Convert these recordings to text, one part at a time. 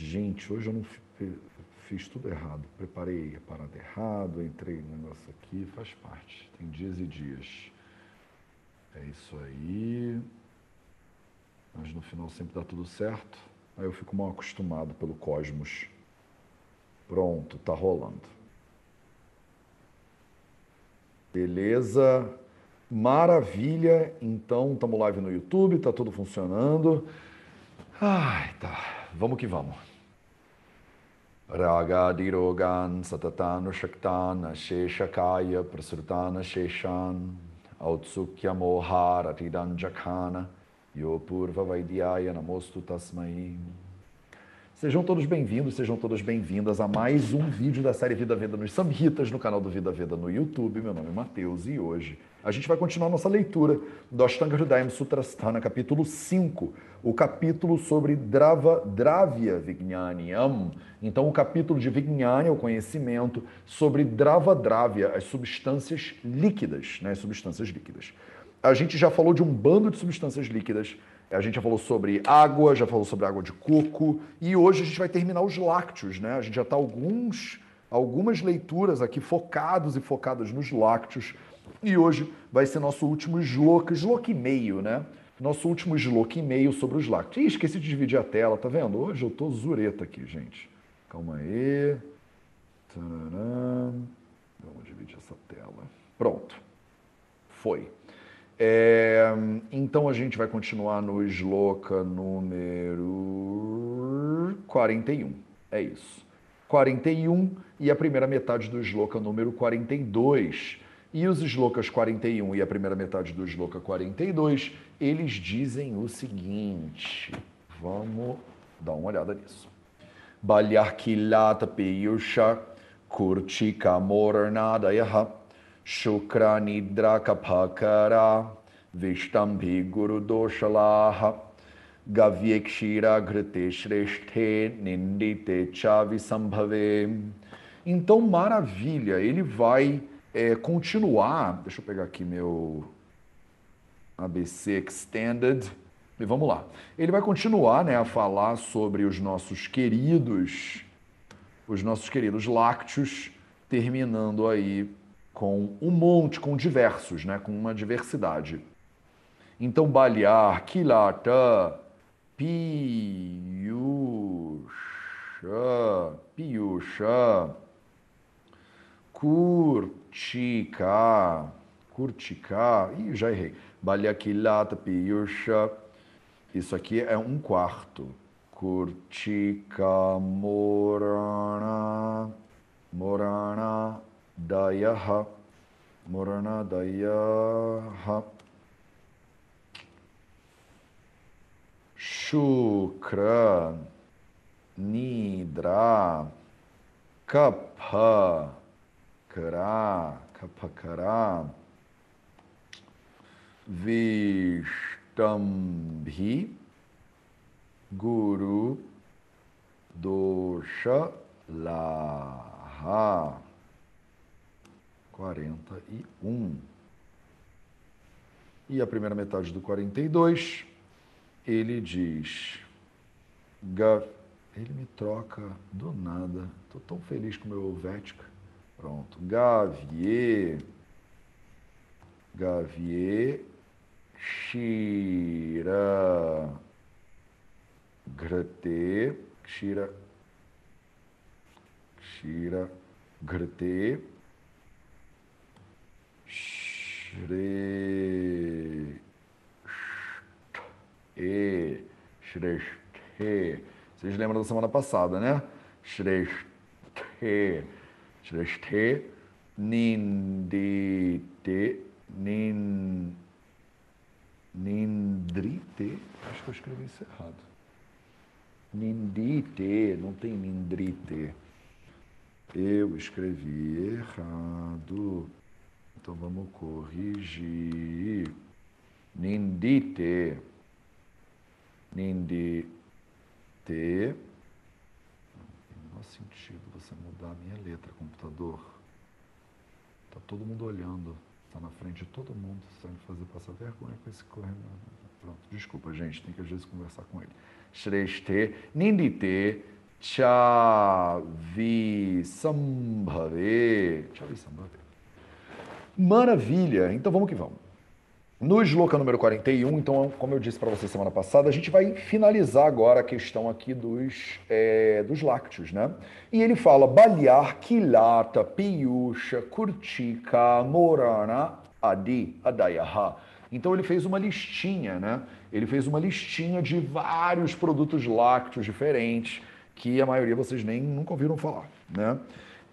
Gente, hoje eu não fiz tudo errado. Preparei a parada errado, entrei no negócio aqui, faz parte. Tem dias e dias. É isso aí. Mas no final sempre dá tudo certo. Aí eu fico mal acostumado pelo cosmos. Pronto, tá rolando. Beleza? Maravilha. Então, estamos live no YouTube, tá tudo funcionando. Ai, tá. Vamos que vamos. Raga dirogan satatan shaktan sheshakaya prasrutana sheshan autsukya mohar atidan jakhana yopurva vaidyaya namostu tasmai. Sejam todos bem-vindos, sejam todas bem-vindas a mais um vídeo da série Vida Veda nos Samhitas no canal do Vida Veda no YouTube. Meu nome é Matheus e hoje a gente vai continuar nossa leitura do Ashtanga Hridayam Sutrasthana, capítulo 5, o capítulo sobre Dravya Vijnaniyam. Então, o capítulo de Vijnana, o conhecimento, sobre Dravya, as substâncias líquidas, né? As substâncias líquidas. A gente já falou de um bando de substâncias líquidas. A gente já falou sobre água, já falou sobre água de coco, e hoje a gente vai terminar os lácteos, né? A gente já está algumas leituras aqui focados e focadas nos lácteos, e hoje vai ser nosso último shloka e meio, né? Nosso último shloka e meio sobre os lácteos. Ih, esqueci de dividir a tela, tá vendo? Hoje eu tô zureta aqui, gente. Calma aí. Tcharam. Vamos dividir essa tela. Pronto. Foi. Então a gente vai continuar no shloka número 41. É isso. 41 e a primeira metade do shloka número 42. E os shlokas 41 e a primeira metade do shloka 42, eles dizem o seguinte. Vamos dar uma olhada nisso. Balyarkilata peyusha kurchika moranadayaha Shukra nidra kapakara Vishtambhi guru doshalaha Gavyekshira grite shresthe nindite chavisambhave. Então, maravilha, ele vai continuar. Deixa eu pegar aqui meu ABC Extended. E vamos lá. Ele vai continuar, né, a falar sobre os nossos queridos lácteos, terminando aí com um monte, com diversos, né? Com uma diversidade. Então, Balyar, Kilata, Piyusha, Kurtika, ih, já errei. Balyar, Kilata, Piyusha, isso aqui é um quarto. Kurtika, Morana, Dayaha, Shukra, Nidra, Kapakara, Vishtambhi, Guru, Dosha, Laha. 41. E a primeira metade do 42, ele diz... Ele me troca do nada. Estou tão feliz com o meu Vética. Pronto. Gavye, Shira, Grate, Grate, Shresthe. Vocês lembram da semana passada, né? Shresthe, Nindite, Nindrite. Acho que eu escrevi isso errado. Nindite, não tem Nindrite. Eu escrevi errado. Então vamos corrigir. Nindite. Não tem o menor sentido você mudar a minha letra, computador. Tá todo mundo olhando. Tá na frente de todo mundo. Você vai me fazer passar vergonha com esse correndo. Pronto, desculpa, gente. Tem que às vezes conversar com ele. Shresthe, Nindite, Chavi Sambhave. Chavi Sambhave. Maravilha! Então vamos que vamos. No shloka número 41, então, como eu disse para você semana passada, a gente vai finalizar agora a questão aqui dos lácteos, né? E ele fala, Balyar, Kilata, Piyusha, Kurtika, Morana, Adi, Adayaha. Então ele fez uma listinha, né? Ele fez uma listinha de vários produtos lácteos diferentes, que a maioria vocês nem nunca ouviram falar, né?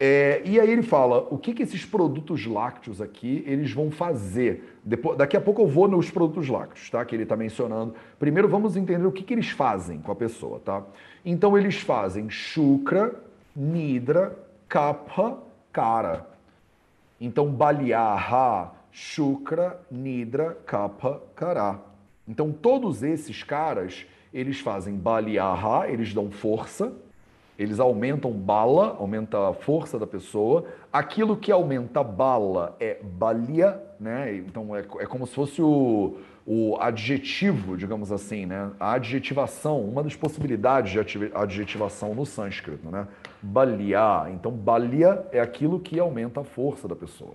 E aí ele fala, o que esses produtos lácteos aqui, eles vão fazer? Daqui a pouco eu vou nos produtos lácteos, tá? Que ele está mencionando. Primeiro vamos entender o que eles fazem com a pessoa, tá? Então eles fazem shukra, nidra, kapha, kara. Então balyaha, shukra, nidra, kapha, kara. Então todos esses caras, eles fazem balyaha, eles dão força, eles aumentam bala, aumenta a força da pessoa. Aquilo que aumenta bala é balya, né? Então é como se fosse o adjetivo, digamos assim, né? A adjetivação, uma das possibilidades de adjetivação no sânscrito, né? Balya. Então balya é aquilo que aumenta a força da pessoa.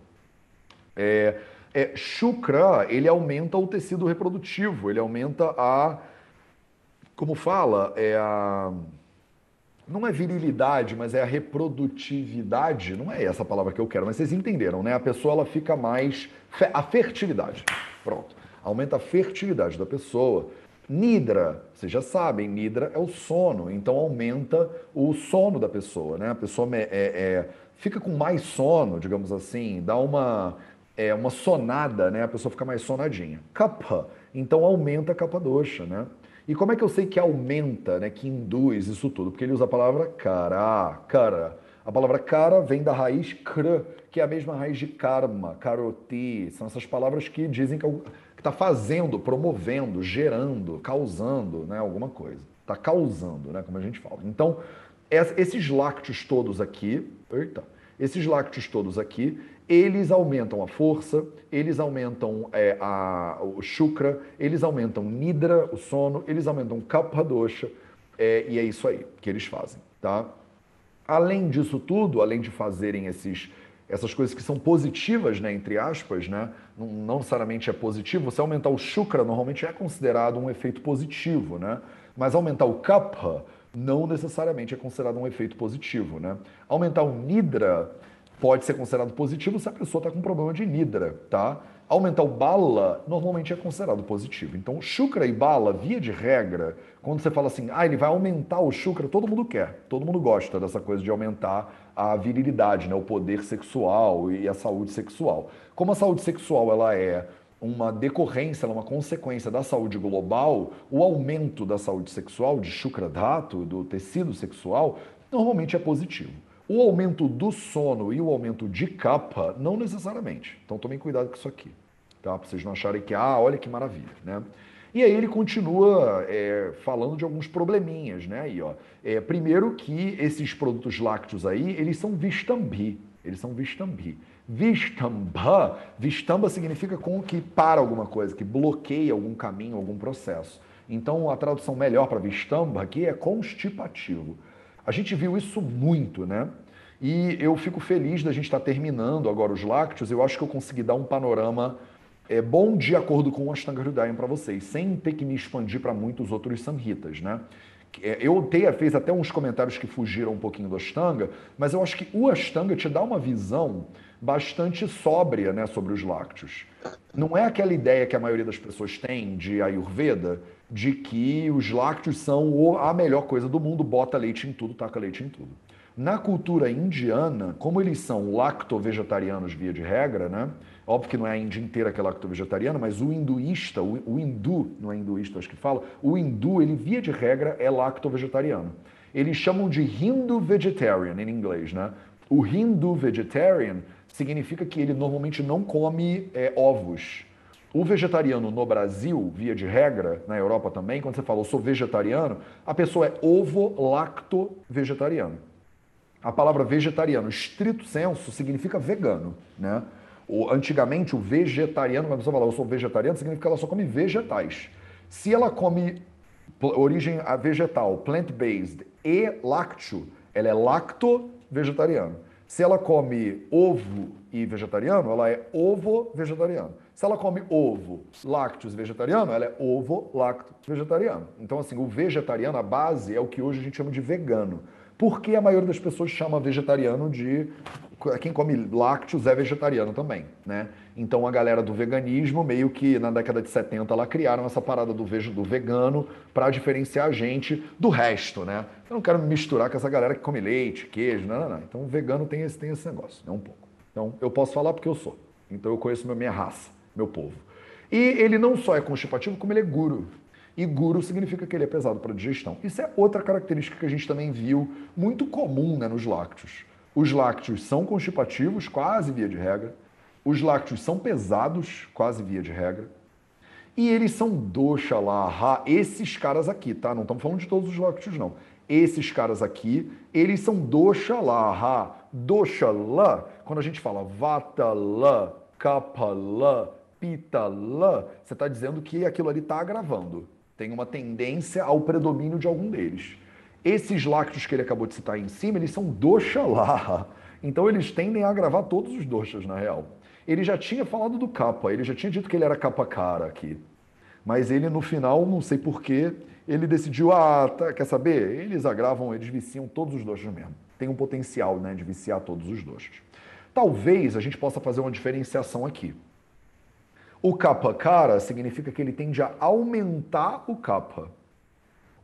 Shukra, ele aumenta o tecido reprodutivo, ele aumenta como fala, não é virilidade, mas é a reprodutividade. Não é essa a palavra que eu quero, mas vocês entenderam, né? A pessoa ela fica mais... A fertilidade. Pronto. Aumenta a fertilidade da pessoa. Nidra, vocês já sabem, nidra é o sono. Então aumenta o sono da pessoa, né? A pessoa fica com mais sono, digamos assim, dá uma sonada, né? A pessoa fica mais sonadinha. Kapha, então aumenta a kapha dosha, né? E como é que eu sei que aumenta, né, que induz isso tudo? Porque ele usa a palavra kara, kara. A palavra kara vem da raiz kra, que é a mesma raiz de karma, karoti. São essas palavras que dizem que está fazendo, promovendo, gerando, causando, né, alguma coisa. Está causando, né, como a gente fala. Então, esses lácteos todos aqui, eles aumentam a força, eles aumentam o shukra, eles aumentam nidra, o sono, eles aumentam kapha dosha, e é isso aí que eles fazem, tá? Além disso tudo, além de fazerem essas coisas que são positivas, né, entre aspas, né, não necessariamente é positivo, você aumentar o shukra normalmente é considerado um efeito positivo, né? Mas aumentar o kapha não necessariamente é considerado um efeito positivo, né? Aumentar o nidra pode ser considerado positivo se a pessoa está com problema de nidra, tá? Aumentar o bala normalmente é considerado positivo. Então, shukra e bala, via de regra, quando você fala assim, ele vai aumentar o shukra, todo mundo quer, todo mundo gosta dessa coisa de aumentar a virilidade, né? O poder sexual e a saúde sexual. Como a saúde sexual ela é uma decorrência, uma consequência da saúde global, o aumento da saúde sexual, de shukra dhatu, do tecido sexual, normalmente é positivo. O aumento do sono e o aumento de kapha, não necessariamente. Então tomem cuidado com isso aqui, tá? Para vocês não acharem que, olha que maravilha, né? E aí ele continua falando de alguns probleminhas, né? Aí, ó. Primeiro que esses produtos lácteos aí, eles são Vishtambhi. Eles são Vishtambhi. Vishtamba significa que para alguma coisa, que bloqueia algum caminho, algum processo. Então a tradução melhor para Vishtamba aqui é constipativo. A gente viu isso muito, né? E eu fico feliz da gente estar terminando agora os lácteos. Eu acho que eu consegui dar um panorama bom de acordo com o Ashtanga Hridayam para vocês, sem ter que me expandir para muitos outros samhitas, né? Eu fez até uns comentários que fugiram um pouquinho do Ashtanga, mas eu acho que o Ashtanga te dá uma visão bastante sóbria, né, sobre os lácteos. Não é aquela ideia que a maioria das pessoas tem de Ayurveda, de que os lácteos são a melhor coisa do mundo, bota leite em tudo, taca leite em tudo. Na cultura indiana, como eles são lacto-vegetarianos via de regra, né? Óbvio que não é a Índia inteira que é lacto-vegetariana, mas o hinduísta, o hindu, não é hinduísta, acho que fala, o hindu, ele via de regra é lacto-vegetariano. Eles chamam de Hindu vegetarian em inglês, né? O Hindu vegetarian significa que ele normalmente não come ovos. O vegetariano no Brasil, via de regra, na Europa também, quando você fala eu sou vegetariano, a pessoa é ovo-lacto-vegetariano. A palavra vegetariano, estrito senso, significa vegano, né? Antigamente, o vegetariano, quando a pessoa fala eu sou vegetariano, significa que ela só come vegetais. Se ela come origem vegetal, plant-based e lácteo, ela é lacto-vegetariano. Se ela come ovo e vegetariano, ela é ovo-vegetariano. Se ela come ovo, lácteos vegetariano, ela é ovo-lacto-vegetariano. Então, assim, o vegetariano, a base, é o que hoje a gente chama de vegano. Por que a maioria das pessoas chama vegetariano de... Quem come lácteos é vegetariano também, né? Então a galera do veganismo, meio que na década de 70, lá criaram essa parada do vegano para diferenciar a gente do resto, né? Eu não quero me misturar com essa galera que come leite, queijo, não. Então o vegano tem esse negócio, né? Um pouco. Então eu posso falar porque eu sou. Então eu conheço minha raça, meu povo. E ele não só é constipativo, como ele é guru. E guru significa que ele é pesado para digestão. Isso é outra característica que a gente também viu muito comum, né, nos lácteos. Os lácteos são constipativos, quase via de regra. Os lácteos são pesados, quase via de regra. E eles são dosha lá, esses caras aqui, tá? Não estamos falando de todos os lácteos, não. Esses caras aqui, eles são dosha lá. Dosha lá, quando a gente fala vata lá, kapha lá, pitta lá, você está dizendo que aquilo ali está agravando. Tem uma tendência ao predomínio de algum deles. Esses lácteos que ele acabou de citar aí em cima, eles são dosha lá. Então eles tendem a agravar todos os doshas, na real. Ele já tinha falado do kapha, ele já tinha dito que ele era kapha cara aqui. Mas ele, no final, não sei porquê, ele decidiu, quer saber? Eles agravam, eles viciam todos os doshas mesmo. Tem um potencial, né, de viciar todos os doshas. Talvez a gente possa fazer uma diferenciação aqui. O kapha cara significa que ele tende a aumentar o kapha.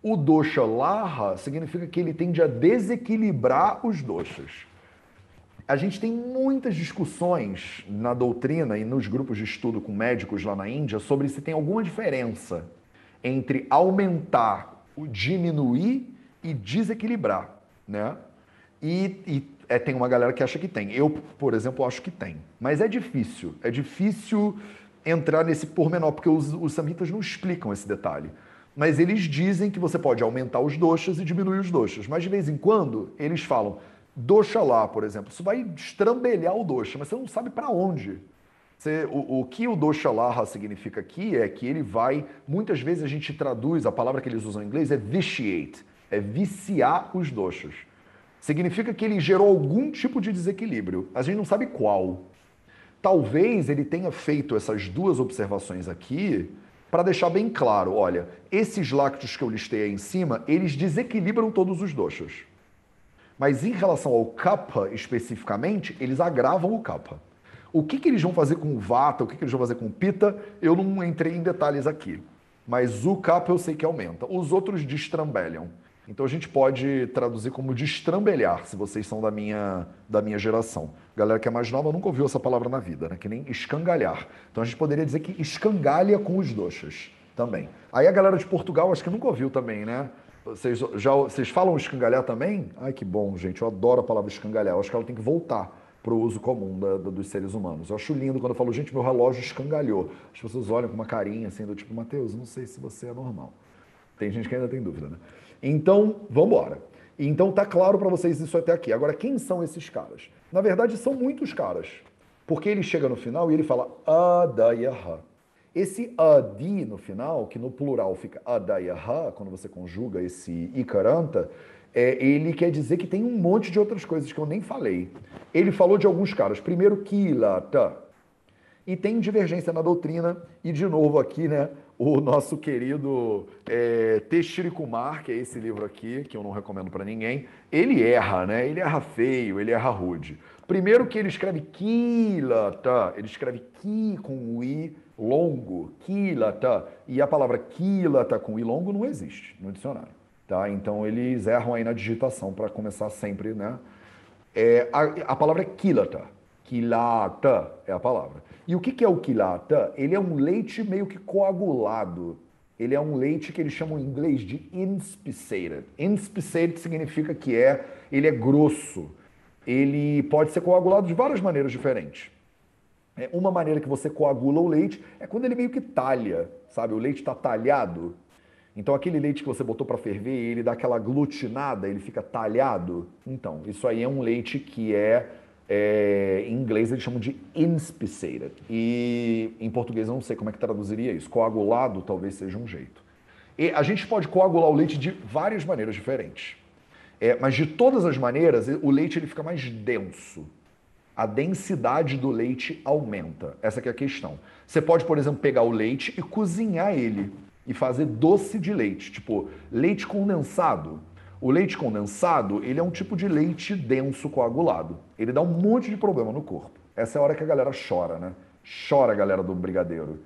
O dosha laha significa que ele tende a desequilibrar os doshas. A gente tem muitas discussões na doutrina e nos grupos de estudo com médicos lá na Índia sobre se tem alguma diferença entre aumentar, diminuir e desequilibrar, né? Tem uma galera que acha que tem. Eu, por exemplo, acho que tem. Mas é difícil. É difícil entrar nesse pormenor, porque os samhitas não explicam esse detalhe. Mas eles dizem que você pode aumentar os doshas e diminuir os doshas. Mas de vez em quando, eles falam, dosha lá, por exemplo, isso vai estrambelhar o dosha, mas você não sabe para onde. O que o dosha laha significa aqui é que ele vai, muitas vezes a gente traduz, a palavra que eles usam em inglês é vitiate, é viciar os doshas. Significa que ele gerou algum tipo de desequilíbrio, a gente não sabe qual. Talvez ele tenha feito essas duas observações aqui para deixar bem claro, olha, esses lácteos que eu listei aí em cima, eles desequilibram todos os doshas. Mas em relação ao kapha especificamente, eles agravam o kapha. O que eles vão fazer com o vata, o que eles vão fazer com o pitta, eu não entrei em detalhes aqui. Mas o kapha eu sei que aumenta. Os outros destrambelham. Então a gente pode traduzir como destrambelhar, se vocês são da minha geração. Galera que é mais nova nunca ouviu essa palavra na vida, né? Que nem escangalhar. Então a gente poderia dizer que escangalha com os doshas também. Aí a galera de Portugal acho que nunca ouviu também, né? Vocês falam escangalhar também? Ai, que bom, gente. Eu adoro a palavra escangalhar. Eu acho que ela tem que voltar para o uso comum dos seres humanos. Eu acho lindo quando eu falo, gente, meu relógio escangalhou. As pessoas olham com uma carinha assim, do tipo, Matheus, não sei se você é normal. Tem gente que ainda tem dúvida, né? Então, vamos embora. Então, tá claro para vocês isso até aqui. Agora, quem são esses caras? Na verdade, são muitos caras. Porque ele chega no final e ele fala adayaha. Esse adi no final, que no plural fica adayaha, quando você conjuga esse ikaranta, ele quer dizer que tem um monte de outras coisas que eu nem falei. Ele falou de alguns caras. Primeiro, kilata. E tem divergência na doutrina. E, de novo, aqui, né, o nosso querido Teshri Kumar, que é esse livro aqui, que eu não recomendo para ninguém, ele erra, né? Ele erra feio, ele erra rude. Primeiro que ele escreve kilata, ele escreve ki com o i longo, kilata, e a palavra kilata com i longo não existe no dicionário, tá? Então eles erram aí na digitação para começar sempre, né? A palavra é kilata, kilata é a palavra. E o que é o kilata? Ele é um leite meio que coagulado. Ele é um leite que eles chamam em inglês de inspissated. Inspissated significa que ele é grosso. Ele pode ser coagulado de várias maneiras diferentes. Uma maneira que você coagula o leite é quando ele meio que talha, sabe? O leite está talhado. Então aquele leite que você botou para ferver, ele dá aquela aglutinada, ele fica talhado. Então, isso aí é um leite que em inglês eles chamam de inspissated. E em português eu não sei como é que traduziria isso. Coagulado talvez seja um jeito. E a gente pode coagular o leite de várias maneiras diferentes. Mas de todas as maneiras, o leite ele fica mais denso. A densidade do leite aumenta. Essa que é a questão. Você pode, por exemplo, pegar o leite e cozinhar ele e fazer doce de leite, tipo leite condensado. O leite condensado, ele é um tipo de leite denso coagulado. Ele dá um monte de problema no corpo. Essa é a hora que a galera chora, né? Chora a galera do brigadeiro.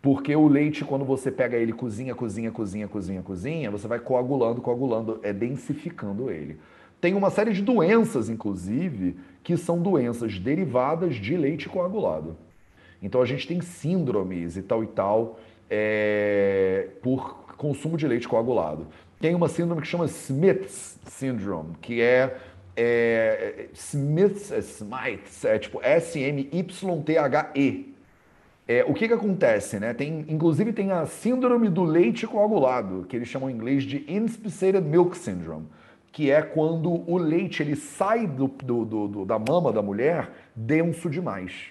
Porque o leite, quando você pega ele, cozinha, você vai coagulando, densificando ele. Tem uma série de doenças, inclusive, que são doenças derivadas de leite coagulado. Então a gente tem síndromes e tal, por consumo de leite coagulado. Tem uma síndrome que chama Smith's Syndrome, que Smith's, tipo S-M-Y-T-H-E. O que acontece, né? Inclusive tem a síndrome do leite coagulado, que eles chamam em inglês de Inspissated Milk Syndrome, que é quando o leite ele sai da mama da mulher denso demais.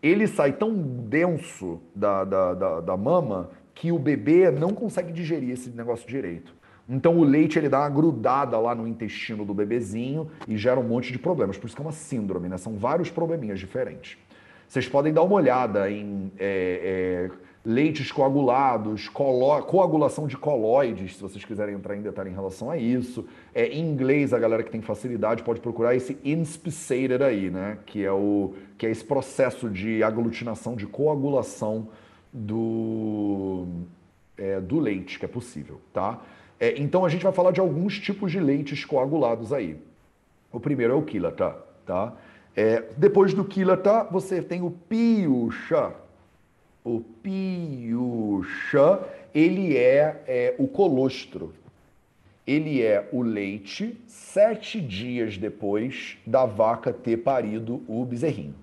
Ele sai tão denso da mama que o bebê não consegue digerir esse negócio direito. Então o leite ele dá uma grudada lá no intestino do bebezinho e gera um monte de problemas. Por isso que é uma síndrome, né? São vários probleminhas diferentes. Vocês podem dar uma olhada em leites coagulados, coagulação de colóides, se vocês quiserem entrar em detalhe em relação a isso. Em inglês, a galera que tem facilidade pode procurar esse inspissated aí, né? Que é esse processo de aglutinação, de coagulação do leite, que é possível, tá? Então a gente vai falar de alguns tipos de leites coagulados aí. O primeiro é o Kilata, tá? Depois do Kilata, você tem o Piyusha. O Piyusha, ele é o colostro. Ele é o leite 7 dias depois da vaca ter parido o bezerrinho.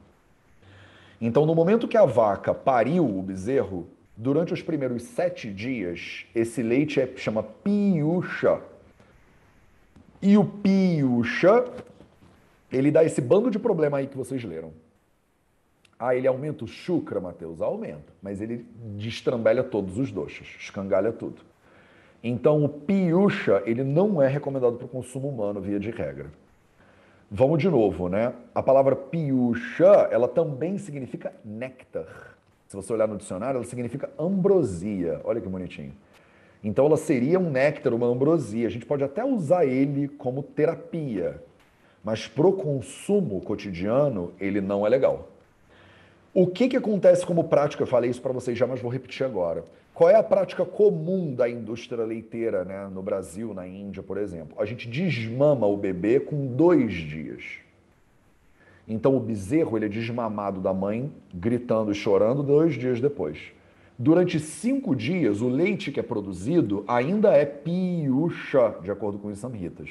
Então, no momento que a vaca pariu o bezerro, durante os primeiros 7 dias, esse leite chama Piyusha. E o Piyusha, ele dá esse bando de problema aí que vocês leram. Ele aumenta o Shukra, Mateus? Aumenta. Mas ele destrambelha todos os doshas, escangalha tudo. Então, o Piyusha, ele não é recomendado para o consumo humano, via de regra. Vamos de novo, né? A palavra Piyusha, ela também significa néctar. Se você olhar no dicionário, ela significa ambrosia. Olha que bonitinho. Então, ela seria um néctar, uma ambrosia. A gente pode até usar ele como terapia. Mas pro consumo cotidiano, ele não é legal. O que acontece como prática? Eu falei isso para vocês já, mas vou repetir agora. Qual é a prática comum da indústria leiteira, né, no Brasil, na Índia, por exemplo? A gente desmama o bebê com 2 dias. Então o bezerro ele é desmamado da mãe, gritando e chorando 2 dias depois. Durante 5 dias, o leite que é produzido ainda é piyusha, de acordo com os samhitas.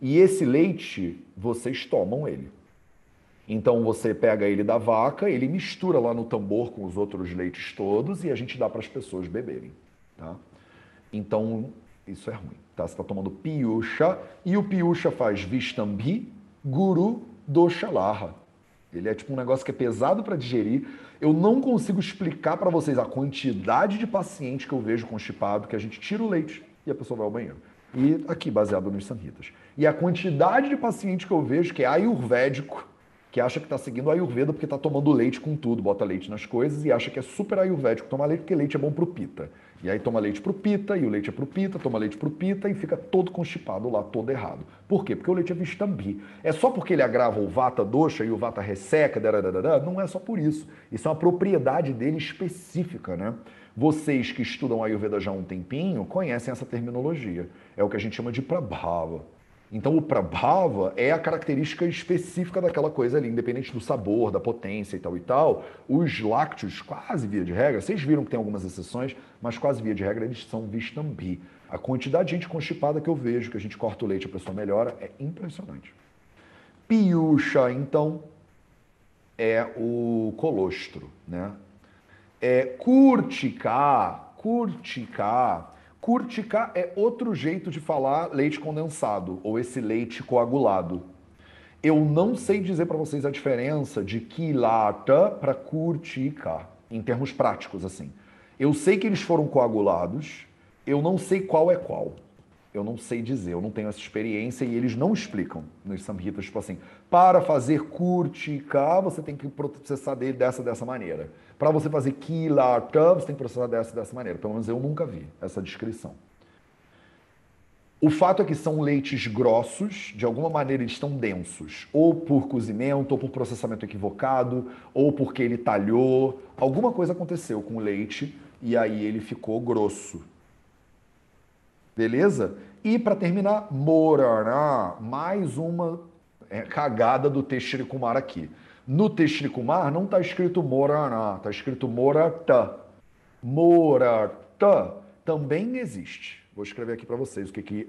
E esse leite, vocês tomam ele. Então você pega ele da vaca, ele mistura lá no tambor com os outros leites todos e a gente dá para as pessoas beberem, tá? Então, isso é ruim, tá? Você está tomando piyusha e o piyusha faz vistambi, guru, doshalaha. Ele é tipo um negócio que é pesado para digerir. Eu não consigo explicar para vocês a quantidade de paciente que eu vejo constipado, que a gente tira o leite e a pessoa vai ao banheiro. E aqui, baseado nos samhitas. E a quantidade de paciente que eu vejo que é ayurvédico, que acha que está seguindo a Ayurveda porque está tomando leite com tudo, bota leite nas coisas e acha que é super ayurvédico tomar leite porque leite é bom pro pita. E aí toma leite pro pita, e o leite é pro pita, toma leite pro pita e fica todo constipado lá, todo errado. Por quê? Porque o leite é vistambi. É só porque ele agrava o vata dosha e o vata resseca, não é só por isso. Isso é uma propriedade dele específica, né? Vocês que estudam Ayurveda já há um tempinho conhecem essa terminologia. É o que a gente chama de prabhava. Então o prabhava é a característica específica daquela coisa ali, independente do sabor, da potência e tal. Os lácteos, quase via de regra, vocês viram que tem algumas exceções, mas quase via de regra eles são vistambi. A quantidade de gente constipada que eu vejo, que a gente corta o leite e a pessoa melhora, é impressionante. Piyusha, então, é o colostro, né? Kurtika é outro jeito de falar leite condensado, ou esse leite coagulado. Eu não sei dizer para vocês a diferença de Kilata para Kurtika, em termos práticos, assim. Eu sei que eles foram coagulados, Eu não sei qual é qual. Eu não sei dizer, eu não tenho essa experiência e eles não explicam nos Samhitas, tipo assim, para fazer Kurtika, você tem que processar dele dessa maneira. Para você fazer Kilata, você tem que processar dessa maneira. Pelo menos eu nunca vi essa descrição. O fato é que são leites grossos, de alguma maneira eles estão densos, ou por cozimento, ou por processamento equivocado, ou porque ele talhou, alguma coisa aconteceu com o leite e aí ele ficou grosso. Beleza? E para terminar, Morará, mais uma cagada do Teshri Kumar aqui. No Teshri Kumar não está escrito Morará, está escrito Morata. Morata também existe. Vou escrever aqui para vocês o que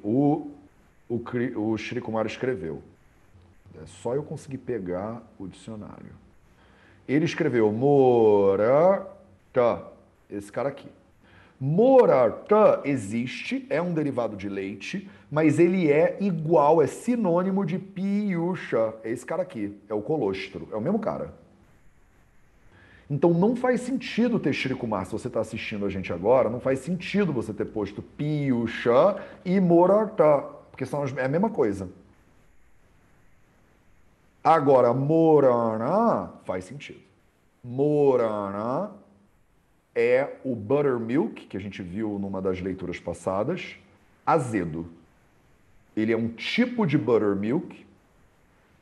o Shri Kumar escreveu. É só eu conseguir pegar o dicionário. Ele escreveu Morata, esse cara aqui. Morarta existe, é um derivado de leite, mas ele é igual, é sinônimo de piyusha. É esse cara aqui, é o colostro, é o mesmo cara. Então não faz sentido ter Shri Kumar, se você está assistindo a gente agora, não faz sentido você ter posto piyusha e morarta, porque é a mesma coisa. Agora, morana faz sentido. Morana é o buttermilk, que a gente viu numa das leituras passadas, azedo. Ele é um tipo de buttermilk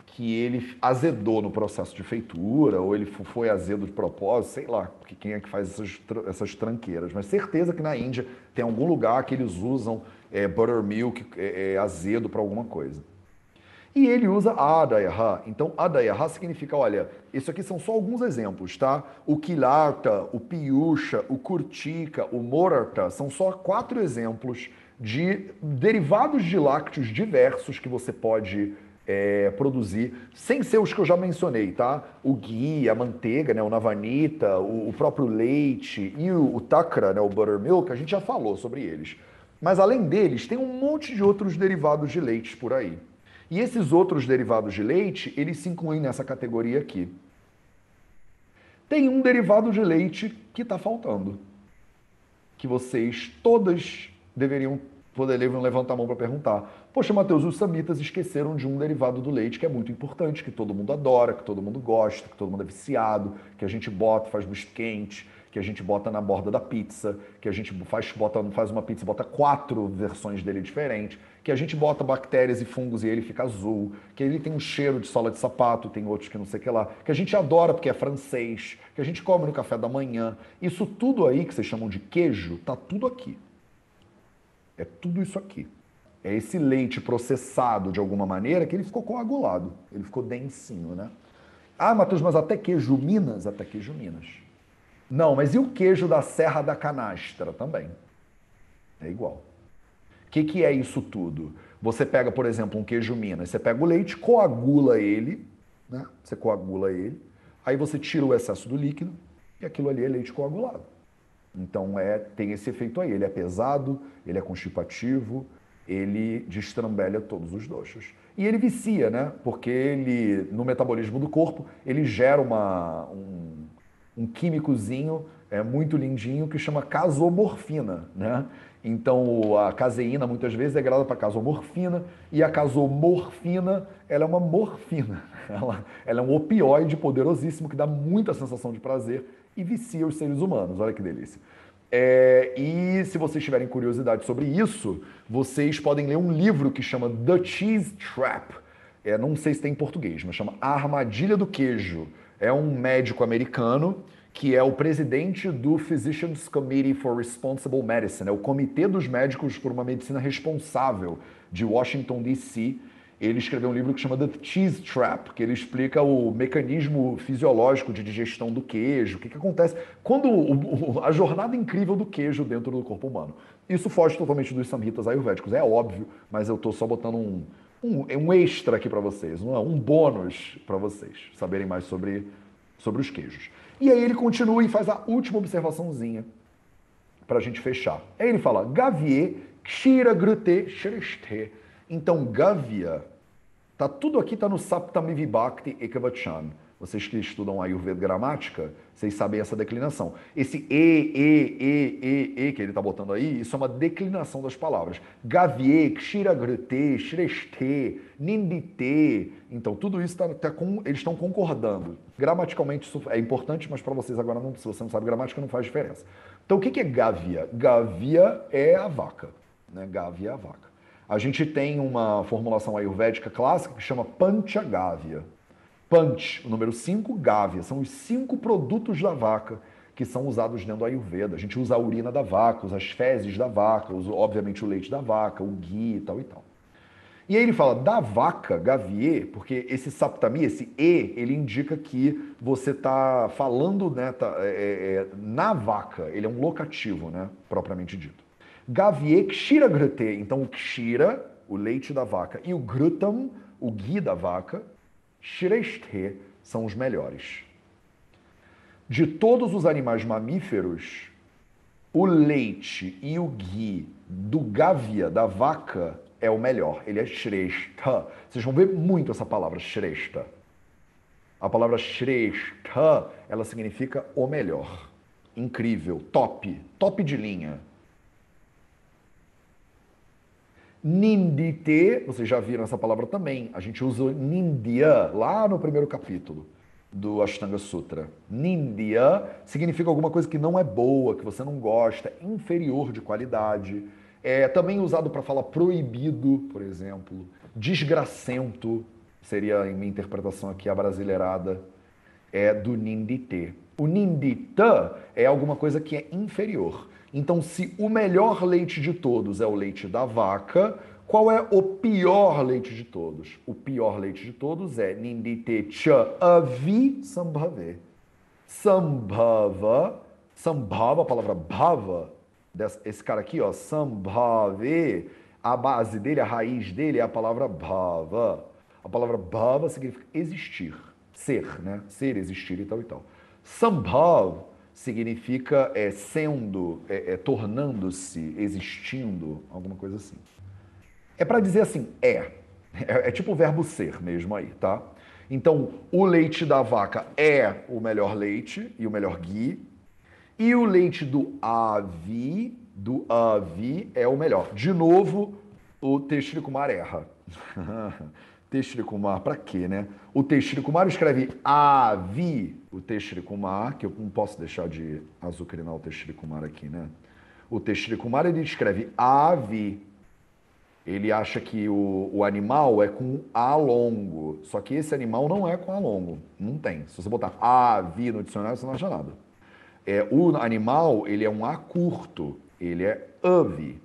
que ele azedou no processo de feitura, ou ele foi azedo de propósito, sei lá, porque quem é que faz essas tranqueiras. Mas certeza que na Índia tem algum lugar que eles usam buttermilk azedo para alguma coisa. E ele usa Adayaha. Então, Adayaha significa, olha, isso aqui são só alguns exemplos, tá? O Kilarta, o Piyusha, o Kurtika, o Morarta, são só 4 exemplos de derivados de lácteos diversos que você pode produzir, sem ser os que eu já mencionei, tá? O ghee, a manteiga, né? O navanita, o próprio leite e o takra, né? O buttermilk, a gente já falou sobre eles. Mas além deles, tem um monte de outros derivados de leite por aí. E esses outros derivados de leite, eles se incluem nessa categoria aqui. Tem um derivado de leite que está faltando, que vocês todas deveriam levantar a mão para perguntar. Poxa, Matheus, os samitas esqueceram de um derivado do leite que é muito importante, que todo mundo adora, que todo mundo gosta, que todo mundo é viciado, que a gente bota, faz misto quente, que a gente bota na borda da pizza, que a gente faz uma pizza e bota 4 versões dele diferentes, que a gente bota bactérias e fungos e ele fica azul, que ele tem um cheiro de sola de sapato, tem outros que não sei o que lá, que a gente adora porque é francês, que a gente come no café da manhã. Isso tudo aí que vocês chamam de queijo, tá tudo aqui. É tudo isso aqui. É esse leite processado de alguma maneira que ele ficou coagulado, ele ficou densinho, né? Ah, Matheus, mas até queijo Minas? Até queijo Minas. Não, mas e o queijo da Serra da Canastra também? É igual. O que é isso tudo? Você pega, por exemplo, um queijo Minas, você pega o leite, coagula ele, né? Você coagula ele, aí você tira o excesso do líquido e aquilo ali é leite coagulado. Então tem esse efeito aí, ele é pesado, ele é constipativo, ele destrambelha todos os doxas. E ele vicia, né? Porque ele, no metabolismo do corpo, ele gera um químicozinho muito lindinho que chama casomorfina, né? Então a caseína muitas vezes é grada para casomorfina e a casomorfina ela é uma morfina, ela é um opioide poderosíssimo que dá muita sensação de prazer e vicia os seres humanos, olha que delícia. E se vocês tiverem curiosidade sobre isso, vocês podem ler um livro que chama The Cheese Trap. Não sei se tem em português, mas chama A Armadilha do Queijo. É um médico americano que é o presidente do Physicians Committee for Responsible Medicine, é o Comitê dos Médicos por uma Medicina Responsável de Washington, D.C. Ele escreveu um livro que chama The Cheese Trap, que ele explica o mecanismo fisiológico de digestão do queijo, o que acontece quando a jornada incrível do queijo dentro do corpo humano. Isso foge totalmente dos samhitas ayurvédicos, é óbvio, mas eu estou só botando um extra aqui para vocês, um bônus para vocês saberem mais sobre os queijos. E aí ele continua e faz a última observaçãozinha para a gente fechar. Aí ele fala, Gavye Kshira Grute Shrishte. Então, Gavya, tudo aqui está no Saptami Vibhakti Ekavachan. Vocês que estudam Ayurveda gramática, vocês sabem essa declinação. Esse e, que ele está botando aí, isso é uma declinação das palavras. Gavye, Kshiragrute, Shreshte, Nindite. Então, tudo isso eles estão concordando. Gramaticalmente isso é importante, mas para vocês agora, não, se você não sabe gramática, não faz diferença. Então, o que é Gavya? Gavya é a vaca. Né? Gavya é a vaca. A gente tem uma formulação ayurvédica clássica que chama Panchagavya. Panch, o número 5, Gavya. São os 5 produtos da vaca que são usados dentro do Ayurveda. A gente usa a urina da vaca, usa as fezes da vaca, usa, obviamente, o leite da vaca, o ghee e tal e tal. E aí ele fala da vaca, Gavye, porque esse saptami, esse E, ele indica que você está falando, né, na vaca. Ele é um locativo, né, propriamente dito. Gavye Kshira Grute. Então o Kshira, o leite da vaca, e o Grutam, o ghee da vaca, Shresthe, são os melhores. De todos os animais mamíferos, o leite e o ghee do Gavya, da vaca, é o melhor. Ele é Shrestha. Vocês vão ver muito essa palavra, Shrestha. A palavra Shrestha, ela significa o melhor. Incrível, top, top de linha. Nindite, vocês já viram essa palavra também. A gente usa Nindya lá no primeiro capítulo do Ashtanga Sutra. Nindya significa alguma coisa que não é boa, que você não gosta, inferior de qualidade. É também usado para falar proibido, por exemplo. Desgracento seria, em minha interpretação aqui, abrasileirada, do Nindite. O Nindita é alguma coisa que é inferior. Então, se o melhor leite de todos é o leite da vaca, qual é o pior leite de todos? O pior leite de todos é Nindite cha avi sambhave. Sambhava, a palavra bhava, esse cara aqui, ó, sambhave, a base dele, a raiz dele é a palavra bhava. A palavra bhava significa existir, ser, né? Ser, existir e tal e tal. Sambhav significa sendo, tornando-se, existindo, alguma coisa assim. É para dizer assim, é tipo o verbo ser mesmo aí, tá? Então, o leite da vaca é o melhor leite e o melhor ghee, e o leite do avi é o melhor. De novo, o Teshri Kumar erra. Teshri Kumar, pra quê, né? O Teshri Kumar escreve avi, o Teshri Kumar, que eu não posso deixar de azucrinar o Teshri Kumar aqui, né? O Teshri Kumar, ele escreve avi. Ele acha que o animal é com A longo, só que esse animal não é com A longo, não tem. Se você botar avi no dicionário, você não acha nada. O animal, ele é um A curto, ele é avi.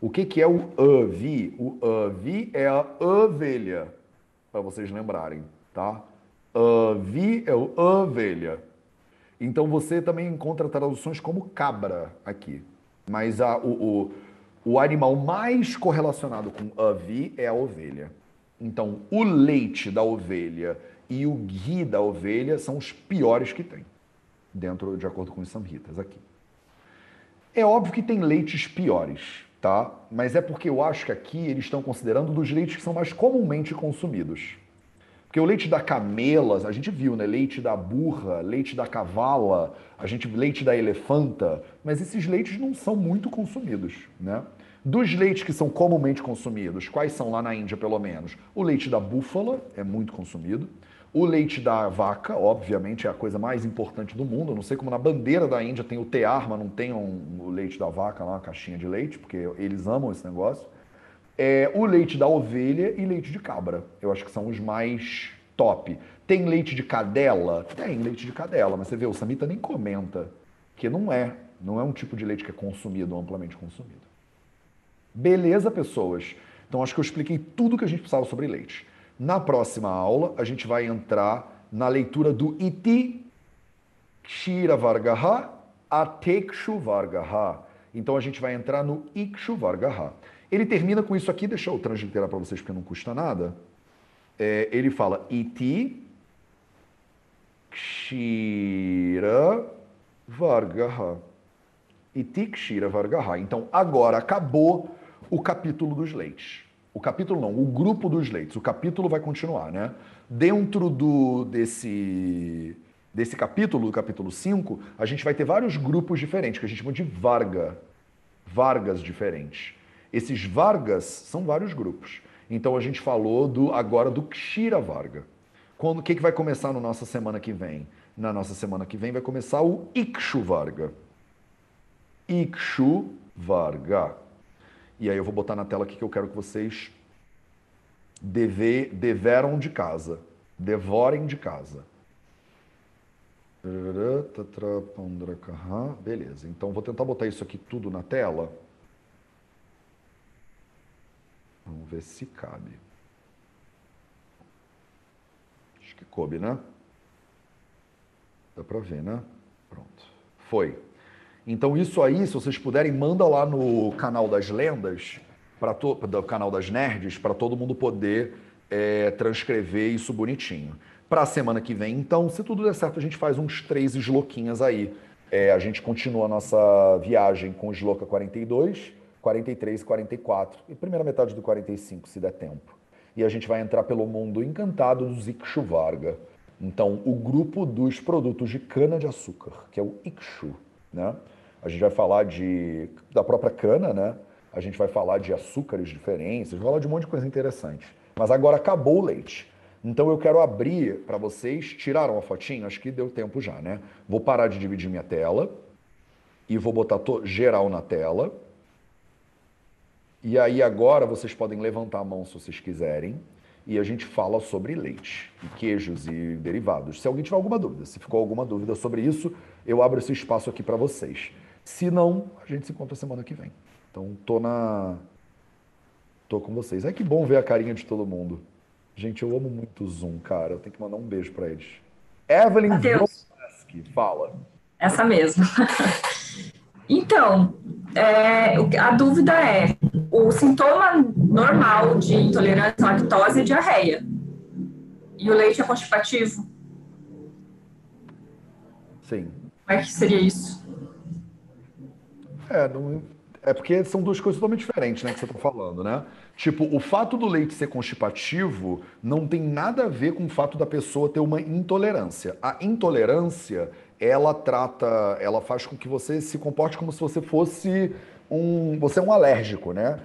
O que é o avi? O avi é a ovelha, para vocês lembrarem, tá? Avi é o ovelha. Então você também encontra traduções como cabra aqui. Mas o animal mais correlacionado com avi é a ovelha. Então o leite da ovelha e o ghee da ovelha são os piores que tem, de acordo com os samhitas aqui. É óbvio que tem leites piores, tá? Mas é porque eu acho que aqui eles estão considerando dos leites que são mais comumente consumidos. Porque o leite da camela, a gente viu, né? Leite da burra, leite da cavala, leite da elefanta, mas esses leites não são muito consumidos, né? Dos leites que são comumente consumidos, quais são lá na Índia, pelo menos? O leite da búfala é muito consumido. O leite da vaca, obviamente, é a coisa mais importante do mundo. Eu não sei como na bandeira da Índia tem o tear, mas não tem o leite da vaca lá, uma caixinha de leite, porque eles amam esse negócio. O leite da ovelha e leite de cabra. Eu acho que são os mais top. Tem leite de cadela? Tem leite de cadela, mas você vê, o samhita nem comenta, que não é um tipo de leite que é consumido, amplamente consumido. Beleza, pessoas? Então acho que eu expliquei tudo que a gente precisava sobre leite. Na próxima aula, a gente vai entrar na leitura do Iti Kshira Vargaha Atekshu Vargaha. Então a gente vai entrar no Ikshu Vargaha. Ele termina com isso aqui, deixa eu transliterar para vocês porque não custa nada. Ele fala Iti Kshira Vargaha. Iti Kshira Vargaha. Então agora acabou o capítulo dos leites. O capítulo não, o grupo dos leites. O capítulo vai continuar, né? Dentro desse capítulo, do capítulo 5, a gente vai ter vários grupos diferentes, que a gente chama de vargas diferentes. Esses vargas são vários grupos. Então a gente falou agora do Kshira Varga. O que vai começar na nossa semana que vem? Na nossa semana que vem vai começar o Ikshu Varga. Ikshu Varga. E aí eu vou botar na tela aqui que eu quero que vocês deveram de casa. Devorem de casa. Beleza, então vou tentar botar isso aqui tudo na tela. Vamos ver se cabe. Acho que coube, né? Dá pra ver, né? Pronto. Foi. Então isso aí, se vocês puderem, manda lá no canal das lendas, do canal das nerds, para todo mundo poder transcrever isso bonitinho. Para a semana que vem, então, se tudo der certo, a gente faz uns 3 sloquinhas aí. A gente continua a nossa viagem com o Sloka 42, 43 e 44, e primeira metade do 45, se der tempo. E a gente vai entrar pelo mundo encantado do Ikshu Varga. Então, o grupo dos produtos de cana-de-açúcar, que é o Ikshu, né? A gente vai falar da própria cana, né? A gente vai falar de açúcares diferentes, a gente vai falar de um monte de coisa interessante. Mas agora acabou o leite. Então eu quero abrir para vocês. Tiraram a fotinho? Acho que deu tempo já, né? Vou parar de dividir minha tela e vou botar geral na tela. E aí agora vocês podem levantar a mão se vocês quiserem. E a gente fala sobre leite, e queijos e derivados. Se alguém tiver alguma dúvida, se ficou alguma dúvida sobre isso, eu abro esse espaço aqui para vocês. Se não, a gente se encontra semana que vem. Então, tô com vocês. Ai, que bom ver a carinha de todo mundo. Gente, eu amo muito o Zoom, cara. Eu tenho que mandar um beijo para eles. Evelyn Matheus, Vronsky, fala. essa mesmo. Então, a dúvida é, o sintoma normal de intolerância à lactose é diarreia. E o leite é constipativo? Sim. Como é que seria isso? É porque são duas coisas totalmente diferentes, né, que você está falando, né? Tipo, o fato do leite ser constipativo não tem nada a ver com o fato da pessoa ter uma intolerância. A intolerância, ela faz com que você se comporte como se você fosse você é um alérgico, né?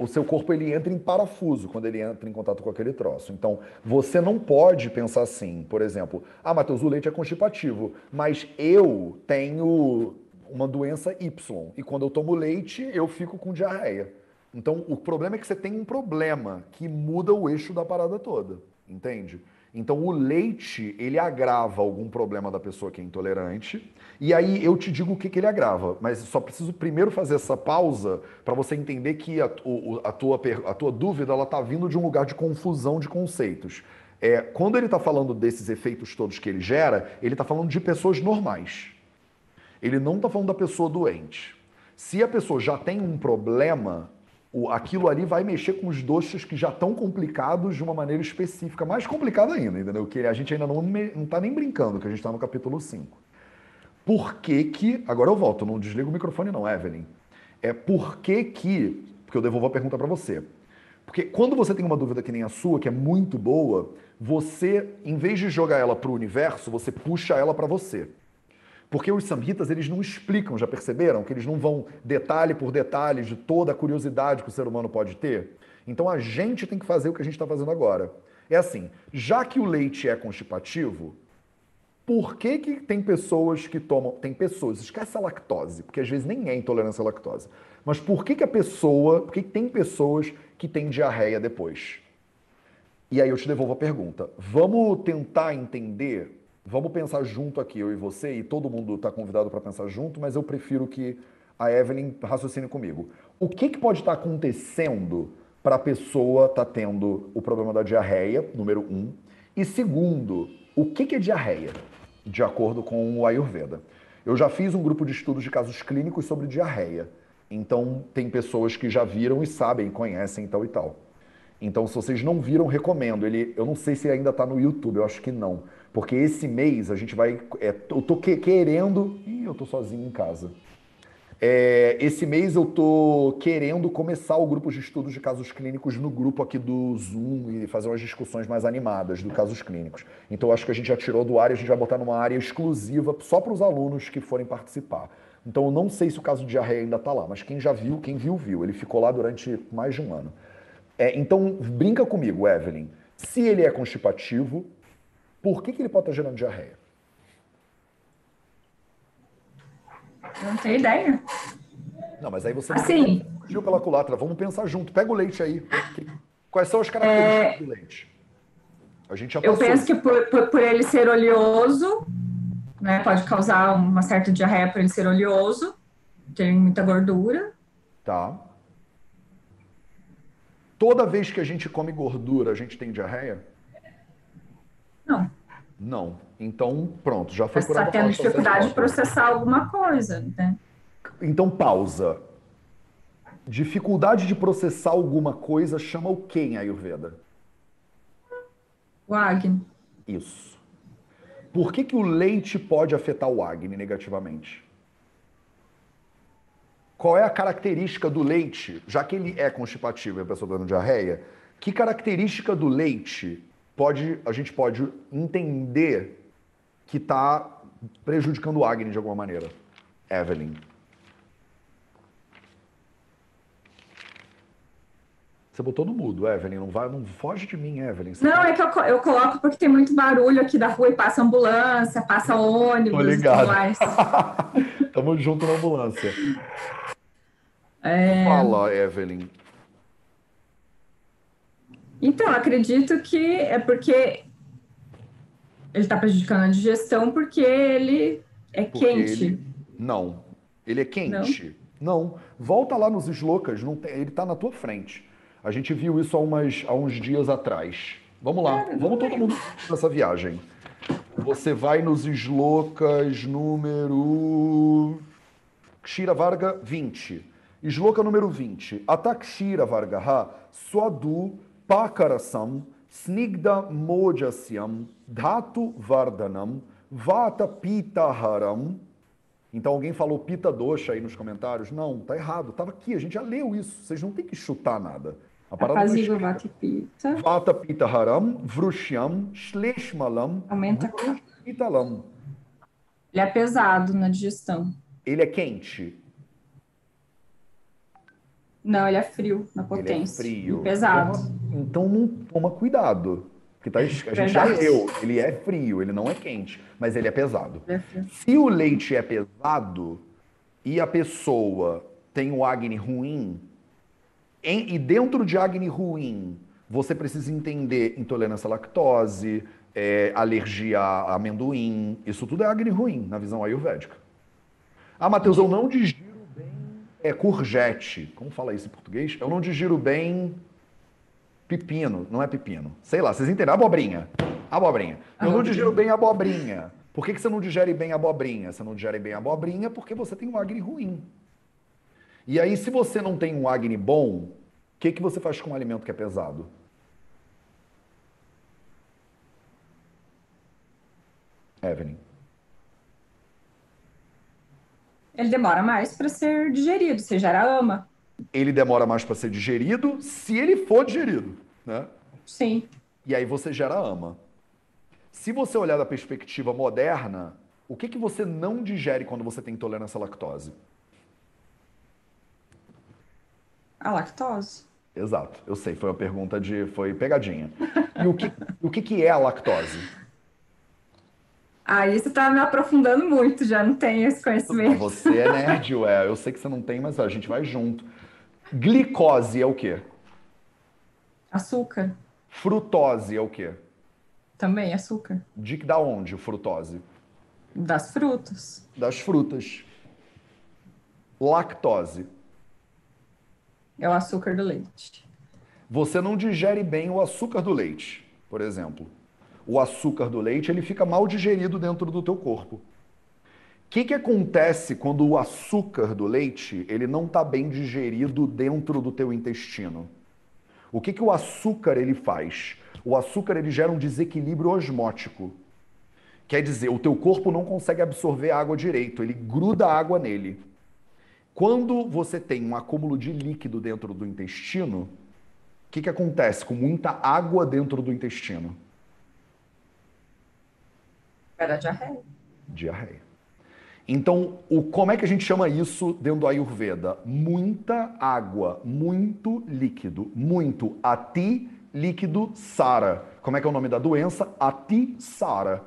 O seu corpo ele entra em parafuso quando ele entra em contato com aquele troço. Então, você não pode pensar assim, por exemplo, Matheus, o leite é constipativo, mas eu tenho uma doença Y. E quando eu tomo leite, eu fico com diarreia. Então, o problema é que você tem um problema que muda o eixo da parada toda, entende? Então, o leite, ele agrava algum problema da pessoa que é intolerante, e aí eu te digo o que ele agrava, mas só preciso primeiro fazer essa pausa para você entender que a tua dúvida, ela tá vindo de um lugar de confusão de conceitos. Quando ele está falando desses efeitos todos que ele gera, ele está falando de pessoas normais. Ele não está falando da pessoa doente. Se a pessoa já tem um problema, aquilo ali vai mexer com os doxas que já estão complicados de uma maneira específica, mais complicada ainda, entendeu? Que a gente ainda não está nem brincando, que a gente está no capítulo 5. Por que que... Agora eu volto, não desliga o microfone não, Evelyn. Porque eu devolvo a pergunta para você. Porque quando você tem uma dúvida que nem a sua, que é muito boa, você, em vez de jogar ela para o universo, você puxa ela para você. Porque os samhitas, eles não explicam, já perceberam? Que eles não vão detalhe por detalhe de toda a curiosidade que o ser humano pode ter. Então a gente tem que fazer o que a gente está fazendo agora. É assim, já que o leite é constipativo, por que que tem pessoas que tomam... Tem pessoas, esquece a lactose, porque às vezes nem é intolerância à lactose. Mas por que que por que que tem pessoas que têm diarreia depois? E aí eu te devolvo a pergunta. Vamos tentar entender... Vamos pensar junto aqui, eu e você, e todo mundo está convidado para pensar junto, mas eu prefiro que a Evelyn raciocine comigo. O que pode estar acontecendo para a pessoa estar tendo o problema da diarreia, número 1? E segundo, o que é diarreia, de acordo com o Ayurveda? Eu já fiz um grupo de estudos de casos clínicos sobre diarreia. Então, tem pessoas que já viram e sabem, conhecem tal e tal. Então, se vocês não viram, recomendo. Eu não sei se ainda está no YouTube, eu acho que não. Porque esse mês a gente vai... eu tô querendo... Ih, eu tô sozinho em casa. Esse mês eu tô querendo começar o grupo de estudos de casos clínicos no grupo aqui do Zoom e fazer umas discussões mais animadas do casos clínicos. Então acho que a gente já tirou do ar e a gente vai botar numa área exclusiva só para os alunos que forem participar. Então eu não sei se o caso de diarreia ainda está lá, mas quem já viu, quem viu, viu. Ele ficou lá durante mais de um ano. Então brinca comigo, Evelyn. Se ele é constipativo, por que ele pode estar gerando diarreia? Eu não tenho ideia. Não, mas aí você não Assim, fugiu pela culatra. Vamos pensar junto. Pega o leite aí. Quais são as características do leite? A gente já eu passou. penso que por ele ser oleoso, né, pode causar uma certa diarreia por ele ser oleoso, tem muita gordura. Tá. Toda vez que a gente come gordura, a gente tem diarreia? Não, Não. Então, pronto, já foi mas por está água tendo abaixo, tá dificuldade de certo. processar alguma coisa, né? Então, pausa. Dificuldade de processar alguma coisa chama o quê em Ayurveda? O Agni. Isso. Por que o leite pode afetar o Agni negativamente? Qual é a característica do leite, já que ele é constipativo e a pessoa está dando diarreia, que característica do leite a gente pode entender que está prejudicando o Agni de alguma maneira? Evelyn. Você botou no mudo, Evelyn. Não foge de mim, Evelyn. Não, é que eu coloco porque tem muito barulho aqui da rua e passa ambulância, passa ônibus. Tô ligado. Tamo junto na ambulância. Fala, Evelyn. Então, acredito que é porque ele está prejudicando a digestão porque ele é quente. Não. Ele é quente? Não. Volta lá nos slokas, ele tá na tua frente. A gente viu isso há uns dias atrás. Vamos lá, vamos todo mundo nessa viagem. Você vai nos slokas número... Kshira Varga 20. Sloka número 20. Atakshira Vargaha Swadu Pakarasam Snigda Mojasyam Dhatu Vardhanam Vata Pitaharam. Então alguém falou pita dosha aí nos comentários? Não, tá errado. Tava aqui, a gente já leu isso. Vocês não tem que chutar nada. A parada Apazigua Vata e Pita. Vata Pitaharam Vrushyam Shleshmalam Aumenta. Pitalam. Ele é pesado na digestão. Ele é quente? Não, ele é frio na potência. Ele é frio. E pesado. Então não toma cuidado. Porque a gente já leu. Ele é frio, ele não é quente, mas ele é pesado. Se o leite é pesado e a pessoa tem o Agni ruim, e dentro de Agni ruim, você precisa entender intolerância à lactose, alergia a amendoim. Isso tudo é Agni ruim na visão ayurvédica. Ah, Matheus, eu não digiro bem courgette. Como fala isso em português? Eu não digiro bem pepino. Não é pepino. Sei lá, vocês entenderam? Abobrinha. Abobrinha. Eu não digiro bem abobrinha. Por que você não digere bem abobrinha? Você não digere bem abobrinha porque você tem um Agni ruim. E aí, se você não tem um Agni bom, o que você faz com um alimento que é pesado? Evelyn. Ele demora mais para ser digerido, você gera ama. Ele demora mais para ser digerido se ele for digerido, né? Sim. E aí você gera ama. Se você olhar da perspectiva moderna, o que você não digere quando você tem intolerância à lactose? A lactose. Exato, eu sei, foi uma pergunta foi pegadinha. E o que é a lactose? Aí você tá me aprofundando muito, já não tenho esse conhecimento. Você é nerd, eu sei que você não tem, mas a gente vai junto. Glicose é o quê? Açúcar. Frutose é o quê? Também açúcar. Da onde, frutose? Das frutas. Das frutas. Lactose. É o açúcar do leite. Você não digere bem o açúcar do leite, por exemplo. O açúcar do leite, ele fica mal digerido dentro do teu corpo. O que acontece quando o açúcar do leite, ele não está bem digerido dentro do teu intestino? O que o açúcar ele faz? O açúcar ele gera um desequilíbrio osmótico. Quer dizer, o teu corpo não consegue absorver água direito, ele gruda água nele. Quando você tem um acúmulo de líquido dentro do intestino, o que acontece com muita água dentro do intestino? Era diarreia. Diarreia. Então, como é que a gente chama isso dentro do Ayurveda? Muita água, muito líquido, muito ati líquido sara. Como é que é o nome da doença? Atisara.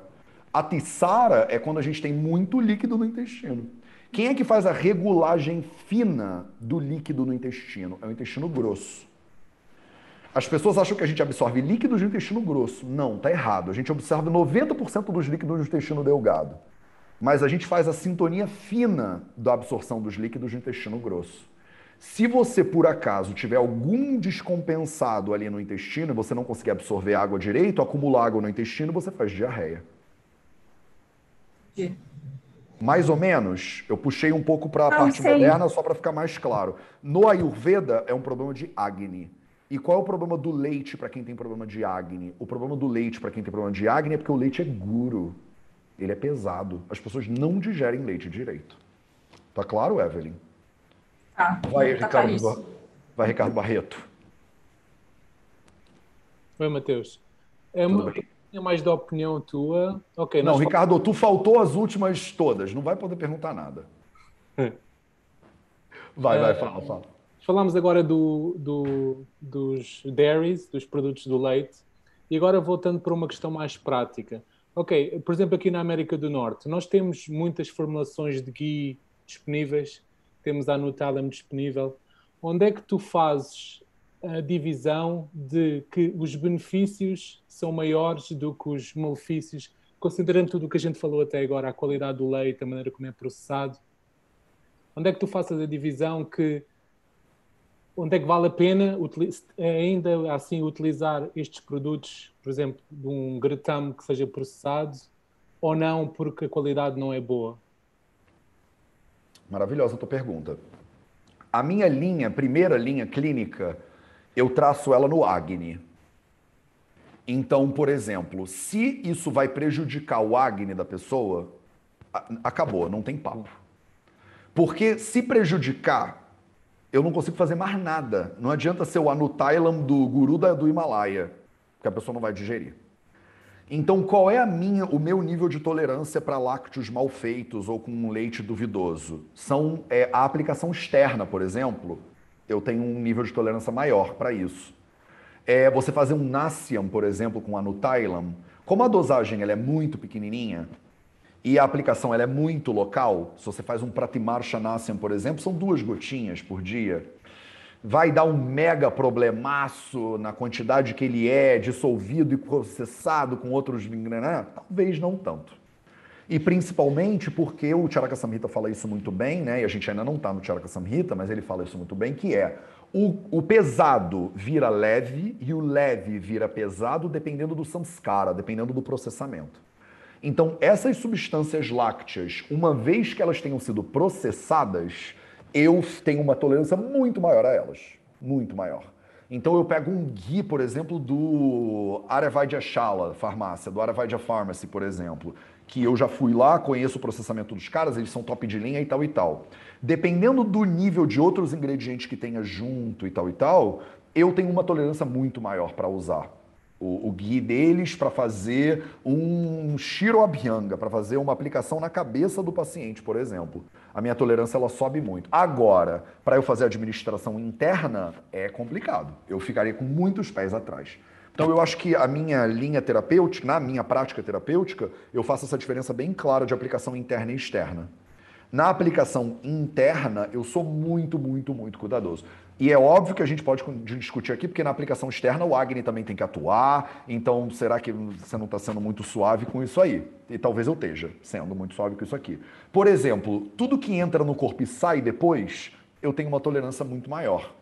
Atisara é quando a gente tem muito líquido no intestino. Quem é que faz a regulagem fina do líquido no intestino? É o intestino grosso. As pessoas acham que a gente absorve líquidos do intestino grosso. Não, tá errado. A gente absorve 90% dos líquidos do intestino delgado. Mas a gente faz a sintonia fina da absorção dos líquidos do intestino grosso. Se você, por acaso, tiver algum descompensado ali no intestino e você não conseguir absorver água direito, acumular água no intestino, você faz diarreia. Sim. Mais ou menos, eu puxei um pouco para a parte sei. moderna só para ficar mais claro. No Ayurveda é um problema de Agni. E qual é o problema do leite para quem tem problema de Agni? O problema do leite para quem tem problema de Agni é porque o leite é guro. Ele é pesado. As pessoas não digerem leite direito. Tá claro, Evelyn? Tá, Vai, tá Ricardo, claríssimo. vai, Ricardo Barreto. Oi, Matheus. Tudo bem? Mais da opinião tua. Ok, Não, Ricardo, tu faltou as últimas todas. Não vai poder perguntar nada. Vai, fala. Falámos agora dos dairies, dos produtos do leite, e agora voltando para uma questão mais prática. Ok, por exemplo, aqui na América do Norte, nós temos muitas formulações de ghee disponíveis, temos a Nutella disponível. Onde é que tu fazes a divisão de que os benefícios são maiores do que os malefícios, considerando tudo o que a gente falou até agora, a qualidade do leite, a maneira como é processado? Onde é que tu fazes a divisão onde é que vale a pena ainda assim utilizar estes produtos, por exemplo, de um gratame que seja processado, ou não, porque a qualidade não é boa? Maravilhosa a tua pergunta. A minha primeira linha clínica, eu traço ela no Agni. Então, por exemplo, se isso vai prejudicar o Agni da pessoa, acabou, não tem papo. Porque se prejudicar, eu não consigo fazer mais nada. Não adianta ser o Anutailam do guru do Himalaia, que a pessoa não vai digerir. Então, qual é o meu nível de tolerância para lácteos mal feitos ou com um leite duvidoso? A aplicação externa, por exemplo, eu tenho um nível de tolerância maior para isso. Você fazer um Nasyam, por exemplo, com Anutailam, como a dosagem ela é muito pequenininha, e a aplicação ela é muito local, se você faz um Pratimarsha Nasyam, por exemplo, são 2 gotinhas por dia, vai dar um mega problemaço na quantidade que ele é dissolvido e processado com outros... Talvez não tanto. E principalmente porque o Charaka Samhita fala isso muito bem, né? E a gente ainda não está no Charaka Samhita, mas ele fala isso muito bem, que é o pesado vira leve e o leve vira pesado dependendo do samskara, dependendo do processamento. Então, essas substâncias lácteas, uma vez que elas tenham sido processadas, eu tenho uma tolerância muito maior a elas. Muito maior. Então, eu pego um ghee, por exemplo, do Ayurveda Shala, farmácia, do Ayurveda Pharmacy, por exemplo, que eu já fui lá, conheço o processamento dos caras, eles são top de linha e tal e tal. Dependendo do nível de outros ingredientes que tenha junto e tal, eu tenho uma tolerância muito maior para usar o ghee deles para fazer um Shiro Abhyanga, para fazer uma aplicação na cabeça do paciente, por exemplo. A minha tolerância ela sobe muito. Agora, para eu fazer a administração interna, é complicado. Eu ficaria com muitos pés atrás. Então, eu acho que a minha linha terapêutica, na minha prática terapêutica, eu faço essa diferença bem clara de aplicação interna e externa. Na aplicação interna, eu sou muito, muito, muito cuidadoso. E é óbvio que a gente pode discutir aqui, porque na aplicação externa o Agni também tem que atuar, então será que você não está sendo muito suave com isso aí? E talvez eu esteja sendo muito suave com isso aqui. Por exemplo, tudo que entra no corpo e sai depois, eu tenho uma tolerância muito maior.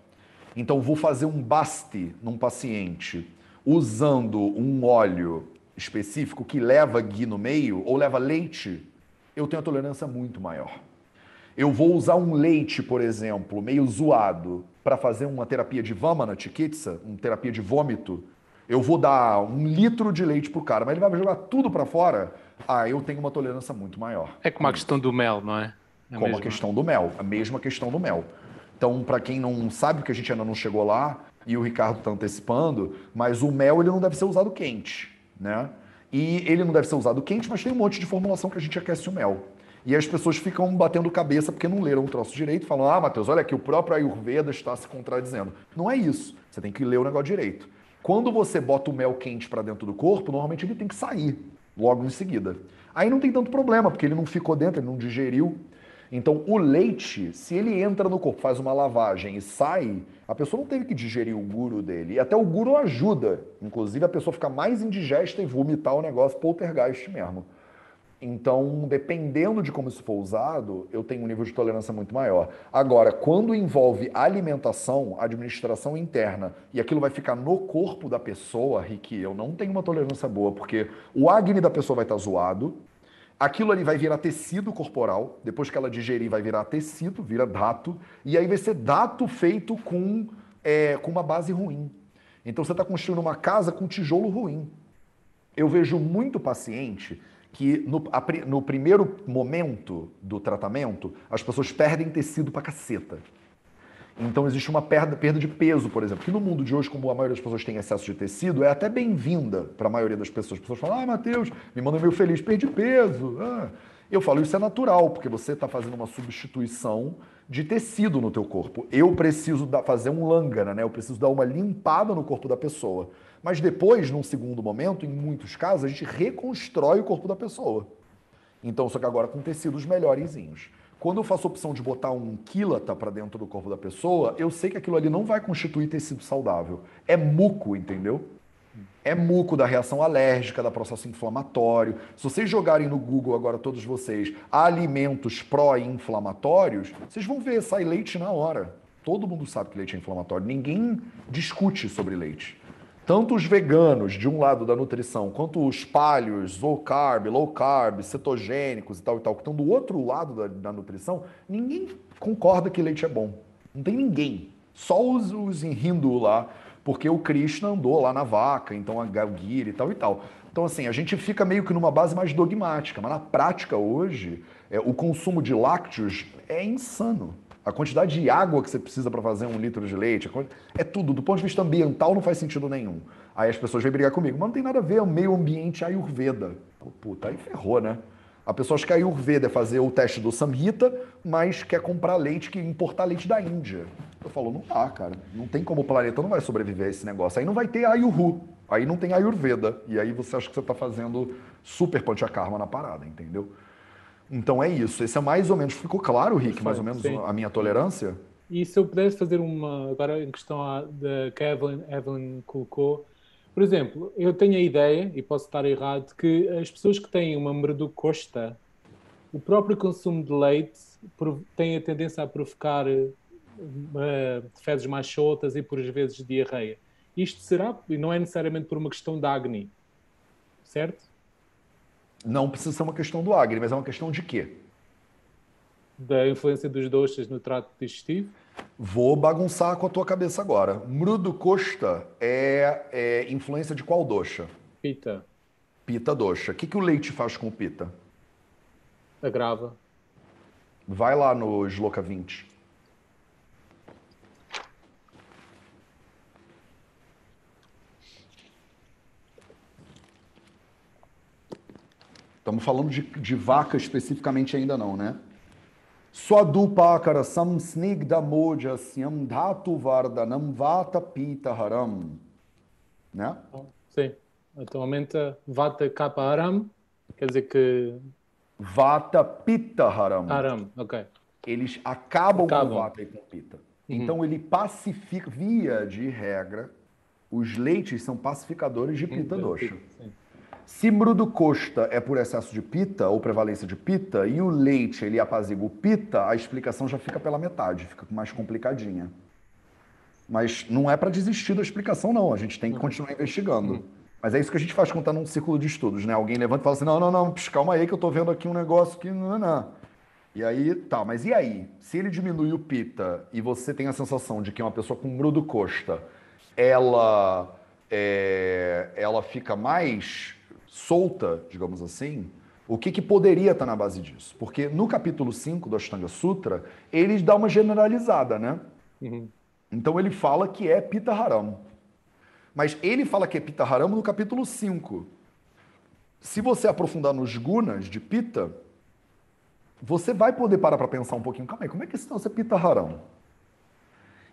Então vou fazer um basti num paciente usando um óleo específico que leva ghee no meio, ou leva leite, eu tenho a tolerância muito maior. Eu vou usar um leite, por exemplo, meio zoado, para fazer uma terapia de vamana chikitsa, uma terapia de vômito. Eu vou dar 1 litro de leite pro cara, mas ele vai jogar tudo para fora. Eu tenho uma tolerância muito maior. É como a questão do mel, não é? como a questão do mel, a mesma questão do mel. Então, para quem não sabe, que a gente ainda não chegou lá, e o Ricardo está antecipando, mas o mel ele não deve ser usado quente, né? E ele não deve ser usado quente, mas tem um monte de formulação que a gente aquece o mel. E as pessoas ficam batendo cabeça porque não leram o troço direito, falam, ah, Matheus, olha aqui, o próprio Ayurveda está se contradizendo. Não é isso, você tem que ler o negócio direito. Quando você bota o mel quente para dentro do corpo, normalmente ele tem que sair logo em seguida. Aí não tem tanto problema, porque ele não ficou dentro, ele não digeriu. Então, o leite, se ele entra no corpo, faz uma lavagem e sai, a pessoa não teve que digerir o guro dele. E até o guro ajuda. Inclusive, a pessoa fica mais indigesta e vomitar o negócio poltergeist mesmo. Então, dependendo de como isso for usado, eu tenho um nível de tolerância muito maior. Agora, quando envolve alimentação, administração interna, e aquilo vai ficar no corpo da pessoa, Rick, eu não tenho uma tolerância boa, porque o acne da pessoa vai estar zoado, aquilo ali vai virar tecido corporal, depois que ela digerir vai virar tecido, vira dato, e aí vai ser dato feito com uma base ruim. Então você está construindo uma casa com tijolo ruim. Eu vejo muito paciente que no primeiro momento do tratamento, as pessoas perdem tecido pra caceta. Então existe uma perda de peso, por exemplo, que no mundo de hoje, como a maioria das pessoas tem excesso de tecido, é até bem-vinda para a maioria das pessoas. As pessoas falam, ah, Matheus, me manda meio feliz, perdi peso. Eu falo, isso é natural, porque você está fazendo uma substituição de tecido no teu corpo. Eu preciso fazer um lângana, né? Eu preciso dar uma limpada no corpo da pessoa. Mas depois, num segundo momento, em muitos casos, a gente reconstrói o corpo da pessoa. Então, só que agora com tecidos melhorzinhos. Quando eu faço a opção de botar um quílata para dentro do corpo da pessoa, eu sei que aquilo ali não vai constituir tecido saudável. É muco, entendeu? É muco da reação alérgica, da processo inflamatório. Se vocês jogarem no Google agora, todos vocês, alimentos pró-inflamatórios, vocês vão ver, sai leite na hora. Todo mundo sabe que leite é inflamatório. Ninguém discute sobre leite. Tanto os veganos, de um lado da nutrição, quanto os paleos, low carb, cetogênicos e tal, que estão do outro lado da nutrição, ninguém concorda que leite é bom. Não tem ninguém. Só os hindu lá, porque o Krishna andou lá na vaca, então a Gaugira e tal e tal. Então, assim, a gente fica meio que numa base mais dogmática, mas na prática hoje, o consumo de lácteos é insano. A quantidade de água que você precisa para fazer 1 litro de leite, é tudo. Do ponto de vista ambiental não faz sentido nenhum. Aí as pessoas vêm brigar comigo, mas não tem nada a ver, é o meio ambiente Ayurveda. Puta, aí ferrou, né? A pessoa acha que a Ayurveda é fazer o teste do Samhita, mas quer comprar leite, importar leite da Índia. Eu falo, não dá, cara. Não tem como o planeta não vai sobreviver a esse negócio. Aí não vai ter Ayurru. Aí não tem Ayurveda. E aí você acha que você está fazendo super panchakarma na parada, entendeu? Então é isso. Esse é mais ou menos... Ficou claro, Rick, mais ou menos sim, a minha tolerância? E se eu pudesse fazer uma... Agora, em questão que a Evelyn colocou... Por exemplo, eu tenho a ideia, e posso estar errado, que as pessoas que têm uma merdocostra, o próprio consumo de leite tem a tendência a provocar fezes mais soltas e, por vezes, diarreia. Isto será... E não é necessariamente por uma questão de acne, certo? Não precisa ser uma questão do acne, mas é uma questão de quê? Da influência dos doces no trato digestivo? Vou bagunçar com a tua cabeça agora. Mrudukosta é influência de qual dosha? Pita. Pita dosha. O que o leite faz com o pita? Agrava. Vai lá no Shloka 20. Estamos falando de vaca especificamente ainda não, né? Swadupakara samsnigda mojasyam dhatu vardanam vata pita haram. Né? Sim. Então aumenta vata kappa haram, quer dizer que... Vata pita haram. Haram, ok. Eles acabam com vata e com pita. Então ele pacifica, via de regra, os leites são pacificadores de pita dosha. Sim. Se mrudukosta é por excesso de pita ou prevalência de pita e o leite ele apazigua o pita, a explicação já fica pela metade, fica mais complicadinha. Mas não é para desistir da explicação, não. A gente tem que continuar investigando. Mas é isso que a gente faz quando está num círculo de estudos, né? Alguém levanta e fala assim, não, calma aí que eu estou vendo aqui um negócio que... Não. E aí, tá, mas e aí? Se ele diminui o pita e você tem a sensação de que uma pessoa com mrudukosta, ela fica mais... solta, digamos assim, O que poderia estar na base disso? Porque no capítulo 5 do Ashtanga Sutra, ele dá uma generalizada, né? Então ele fala que é Pitta Haram. Mas ele fala que é Pitta Haram no capítulo 5. Se você aprofundar nos gunas de Pitta, você vai poder parar para pensar um pouquinho, calma aí, como é que esse negócio é Pitta Haram?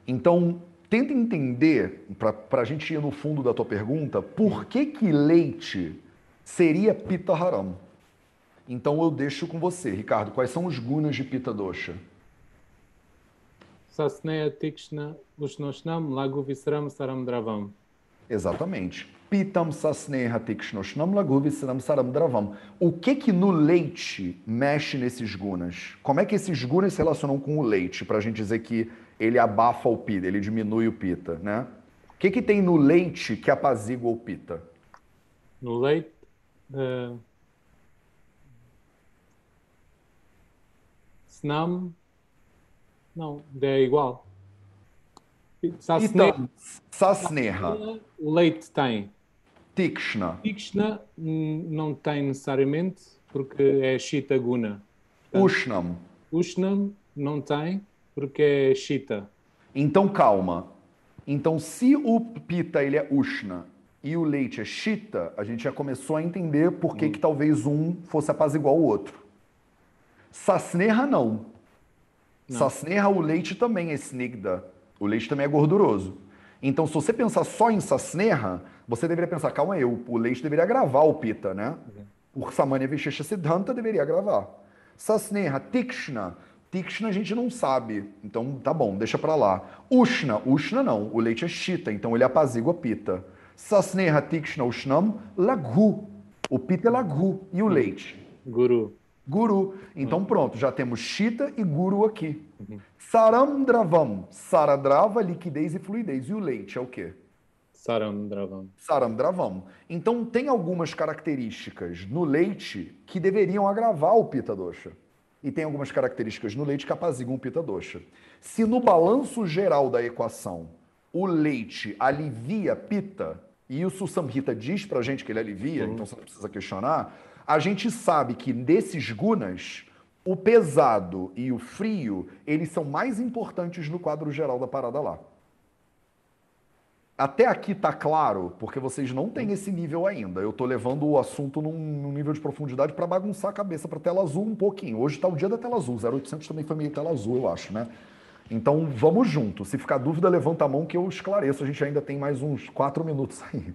Então, tenta entender, para a gente ir no fundo da tua pergunta, por que leite seria Pitta Haram? Então eu deixo com você, Ricardo, quais são os gunas de Pitta Dosha? Sasneha Tikshna Ushnoshnam Lagu Visram Saram Dravam. Exatamente. Pitam Sasneha Tikshnoshnam Lagu Visram Saram Dravam. O que no leite mexe nesses gunas? Como é que esses gunas se relacionam com o leite? Para a gente dizer que ele abafa o pita, ele diminui o pita, né? O que tem no leite que apazigua o pita? No leite... Snam... Não, é igual. Então, Sasneha. O leite tem. Tikshna. Tikshna não tem necessariamente, porque é Shita Guna. Portanto, Ushnam. Ushnam não tem, porque é Shita. Então, calma. Então, se o pita ele é Ushna e o leite é Shita, a gente já começou a entender por que talvez um fosse apaziguar o outro. Sasneha não. Sasneha, o leite também é Snigda. O leite também é gorduroso. Então, se você pensar só em Sasneha, você deveria pensar, calma aí, o leite deveria agravar o pita, né? O Samanya Vishesha Siddhanta deveria agravar. Sasneha, Tikshna. Tikshna a gente não sabe, então tá bom, deixa pra lá. Ushna não, o leite é Shita, então ele apazigua pita. Sasneha, Tikshna, Ushnam, Laghu. O pita é Laghu. E o leite? Guru. Então pronto, já temos Shita e Guru aqui. Saram Dravam. Saradrava, liquidez e fluidez. E o leite é o quê? Saram Dravam. Saram Dravam. Então tem algumas características no leite que deveriam agravar o Pitta Dosha. E tem algumas características no leite que apaziguam o Pitta Dosha. Se no balanço geral da equação o leite alivia Pitta, e o Susamhita diz pra gente que ele alivia, então você não precisa questionar, a gente sabe que desses gunas, o pesado e o frio, eles são mais importantes no quadro geral da parada lá. Até aqui tá claro, porque vocês não têm esse nível ainda. Eu tô levando o assunto num nível de profundidade para bagunçar a cabeça para tela azul um pouquinho. Hoje tá o dia da tela azul, 0800 também foi meio tela azul, eu acho, né? Então vamos junto. Se ficar dúvida, levanta a mão que eu esclareço. A gente ainda tem mais uns 4 minutos aí.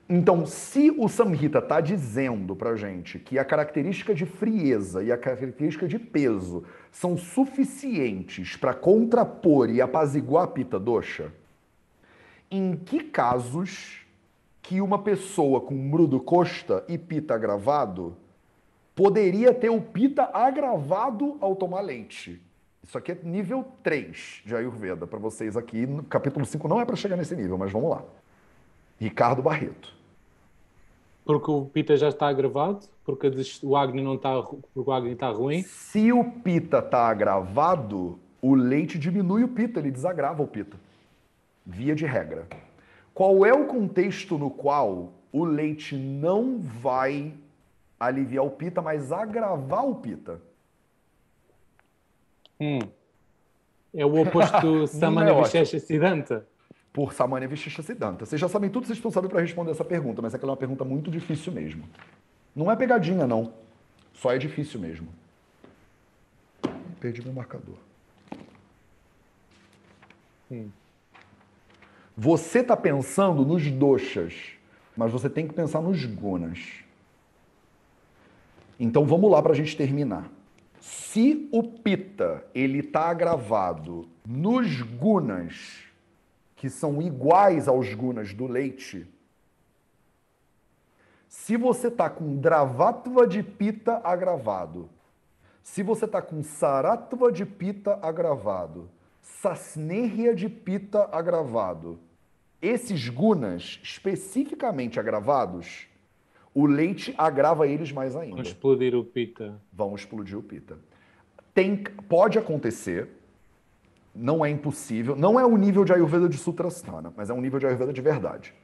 Então, se o Samhita está dizendo para gente que a característica de frieza e a característica de peso são suficientes para contrapor e apaziguar a Pitta Dosha, em que casos que uma pessoa com Mrudu Kosta e Pitta agravado poderia ter o Pitta agravado ao tomar leite? Isso aqui é nível 3 de Ayurveda para vocês aqui. No capítulo 5 não é para chegar nesse nível, mas vamos lá. Ricardo Barreto. Porque o Pitta já está agravado? Porque o Agni não está, porque o Agni está ruim? Se o Pitta está agravado, o leite diminui o Pitta, ele desagrava o Pitta. Via de regra. Qual é o contexto no qual o leite não vai aliviar o Pitta, mas agravar o Pitta? É o oposto do Samana Vishesha Siddhanta? Por Samanya Vishesha Siddhanta. Vocês já sabem tudo que vocês precisam saber para responder essa pergunta, mas é que ela é uma pergunta muito difícil mesmo. Não é pegadinha, não. Só é difícil mesmo. Perdi meu marcador. Você está pensando nos doshas, mas você tem que pensar nos gunas. Então vamos lá para a gente terminar. Se o Pitta ele está agravado nos gunas que são iguais aos gunas do leite, se você está com Dravatva de Pitta agravado, se você está com Saratva de Pitta agravado, Sasnehya de Pitta agravado, esses gunas especificamente agravados, o leite agrava eles mais ainda. Vão explodir o Pitta. Vão explodir o Pitta. Pode acontecer, não é impossível, não é o nível de Ayurveda de Sutrasthana, mas é um nível de Ayurveda de verdade.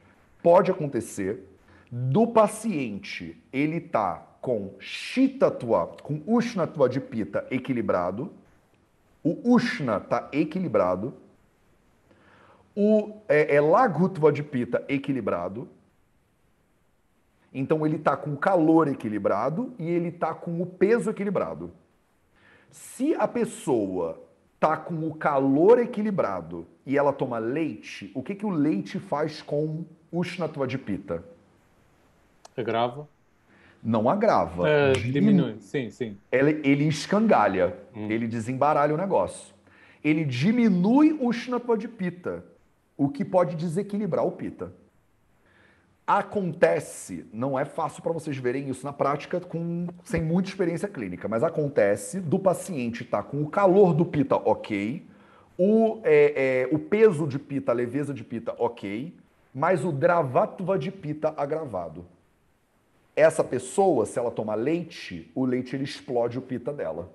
Pode acontecer do paciente, ele tá com Shitattva, com Ushnatva de Pita equilibrado, o Ushna está equilibrado, o Laghutva de Pita equilibrado, então ele está com o calor equilibrado e ele está com o peso equilibrado. Se a pessoa está com o calor equilibrado e ela toma leite, o que o leite faz com Ushnatva de Pita? Agrava? Não agrava. Diminui, sim. Ele escangalha, ele desembaralha o negócio. Ele diminui o Ushnatva de Pita, o que pode desequilibrar o Pita. Acontece, não é fácil para vocês verem isso na prática sem muita experiência clínica, mas acontece do paciente estar com o calor do Pita ok, o peso de Pita, a leveza de Pita ok, mas o Dravatva de Pita agravado. Essa pessoa, se ela tomar leite, o leite ele explode o Pita dela.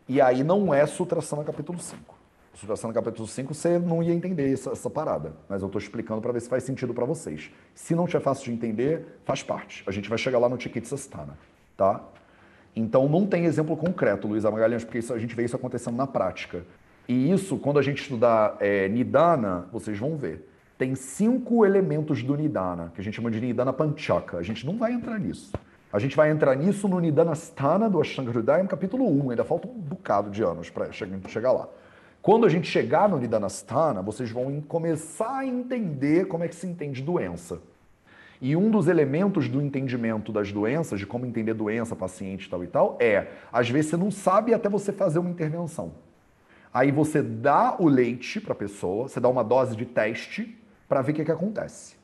E aí não é Sutrasana capítulo 5. Sutrasana capítulo 5 você não ia entender essa parada, mas eu estou explicando para ver se faz sentido para vocês. Se não tiver fácil de entender, faz parte. A gente vai chegar lá no Chikitsastana, tá? Então não tem exemplo concreto, Luísa Magalhães, porque a gente vê isso acontecendo na prática. E isso, quando a gente estudar Nidana, vocês vão ver. Tem 5 elementos do Nidana, que a gente chama de Nidana Panchaka. A gente não vai entrar nisso. A gente vai entrar nisso no Nidanasthana do Ashtanga Hridayam, capítulo 1. Ainda falta um bocado de anos para chegar lá. Quando a gente chegar no Nidanasthana, vocês vão começar a entender como é que se entende doença. E um dos elementos do entendimento das doenças, de como entender doença, paciente, tal e tal, às vezes você não sabe até você fazer uma intervenção. Aí você dá o leite para a pessoa, você dá uma dose de teste para ver o que acontece.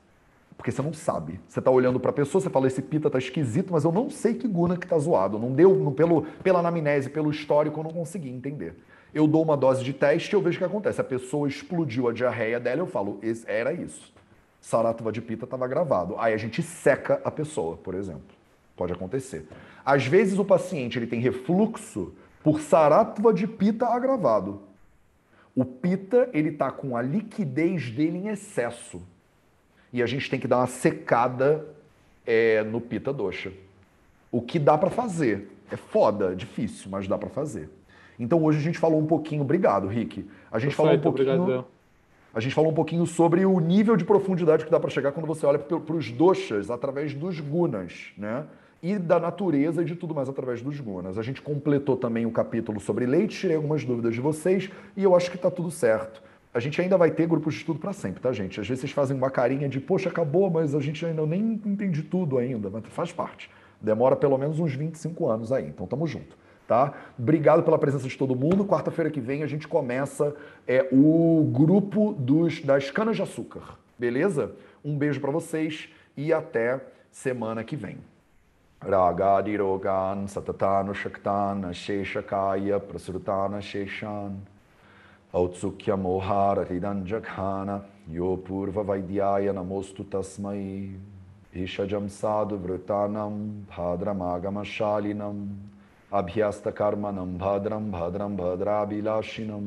Porque você não sabe. Você está olhando para a pessoa, você fala, esse Pita tá esquisito, mas eu não sei que guna que tá zoado. Não deu, pela anamnese, pelo histórico, eu não consegui entender. Eu dou uma dose de teste e eu vejo o que acontece. A pessoa explodiu a diarreia dela, eu falo, era isso. Saratva de Pita estava gravado. Aí a gente seca a pessoa, por exemplo. Pode acontecer. Às vezes o paciente ele tem refluxo por Saratva de Pita agravado. O Pita ele está com a liquidez dele em excesso. E a gente tem que dar uma secada no Pita Dosha. O que dá para fazer. É foda, difícil, mas dá para fazer. Então hoje a gente falou um pouquinho, obrigado, Rick. A gente falou um pouquinho, obrigado. A gente falou um pouquinho sobre o nível de profundidade que dá para chegar quando você olha para os doshas através dos gunas, né? E da natureza e de tudo mais através dos gunas. A gente completou também o capítulo sobre leite, tirei algumas dúvidas de vocês e eu acho que está tudo certo. A gente ainda vai ter grupos de estudo para sempre, tá, gente? Às vezes vocês fazem uma carinha de, poxa, acabou, mas a gente ainda nem entende tudo ainda, mas faz parte. Demora pelo menos uns 25 anos aí, então tamo junto. Tá? Obrigado pela presença de todo mundo. Quarta-feira que vem a gente começa o grupo das canas de açúcar, beleza? Um beijo para vocês e até semana que vem. Ragadirogan satatanu shaktan sheshakaya prasrutana sheshan autsukya mohara hidanjakhana yopurva vaidyaya namostu tasmai ishajam sadhu vrutanam bhadramagamashālinam Abhyasta karmanam bhadram bhadrabilashinam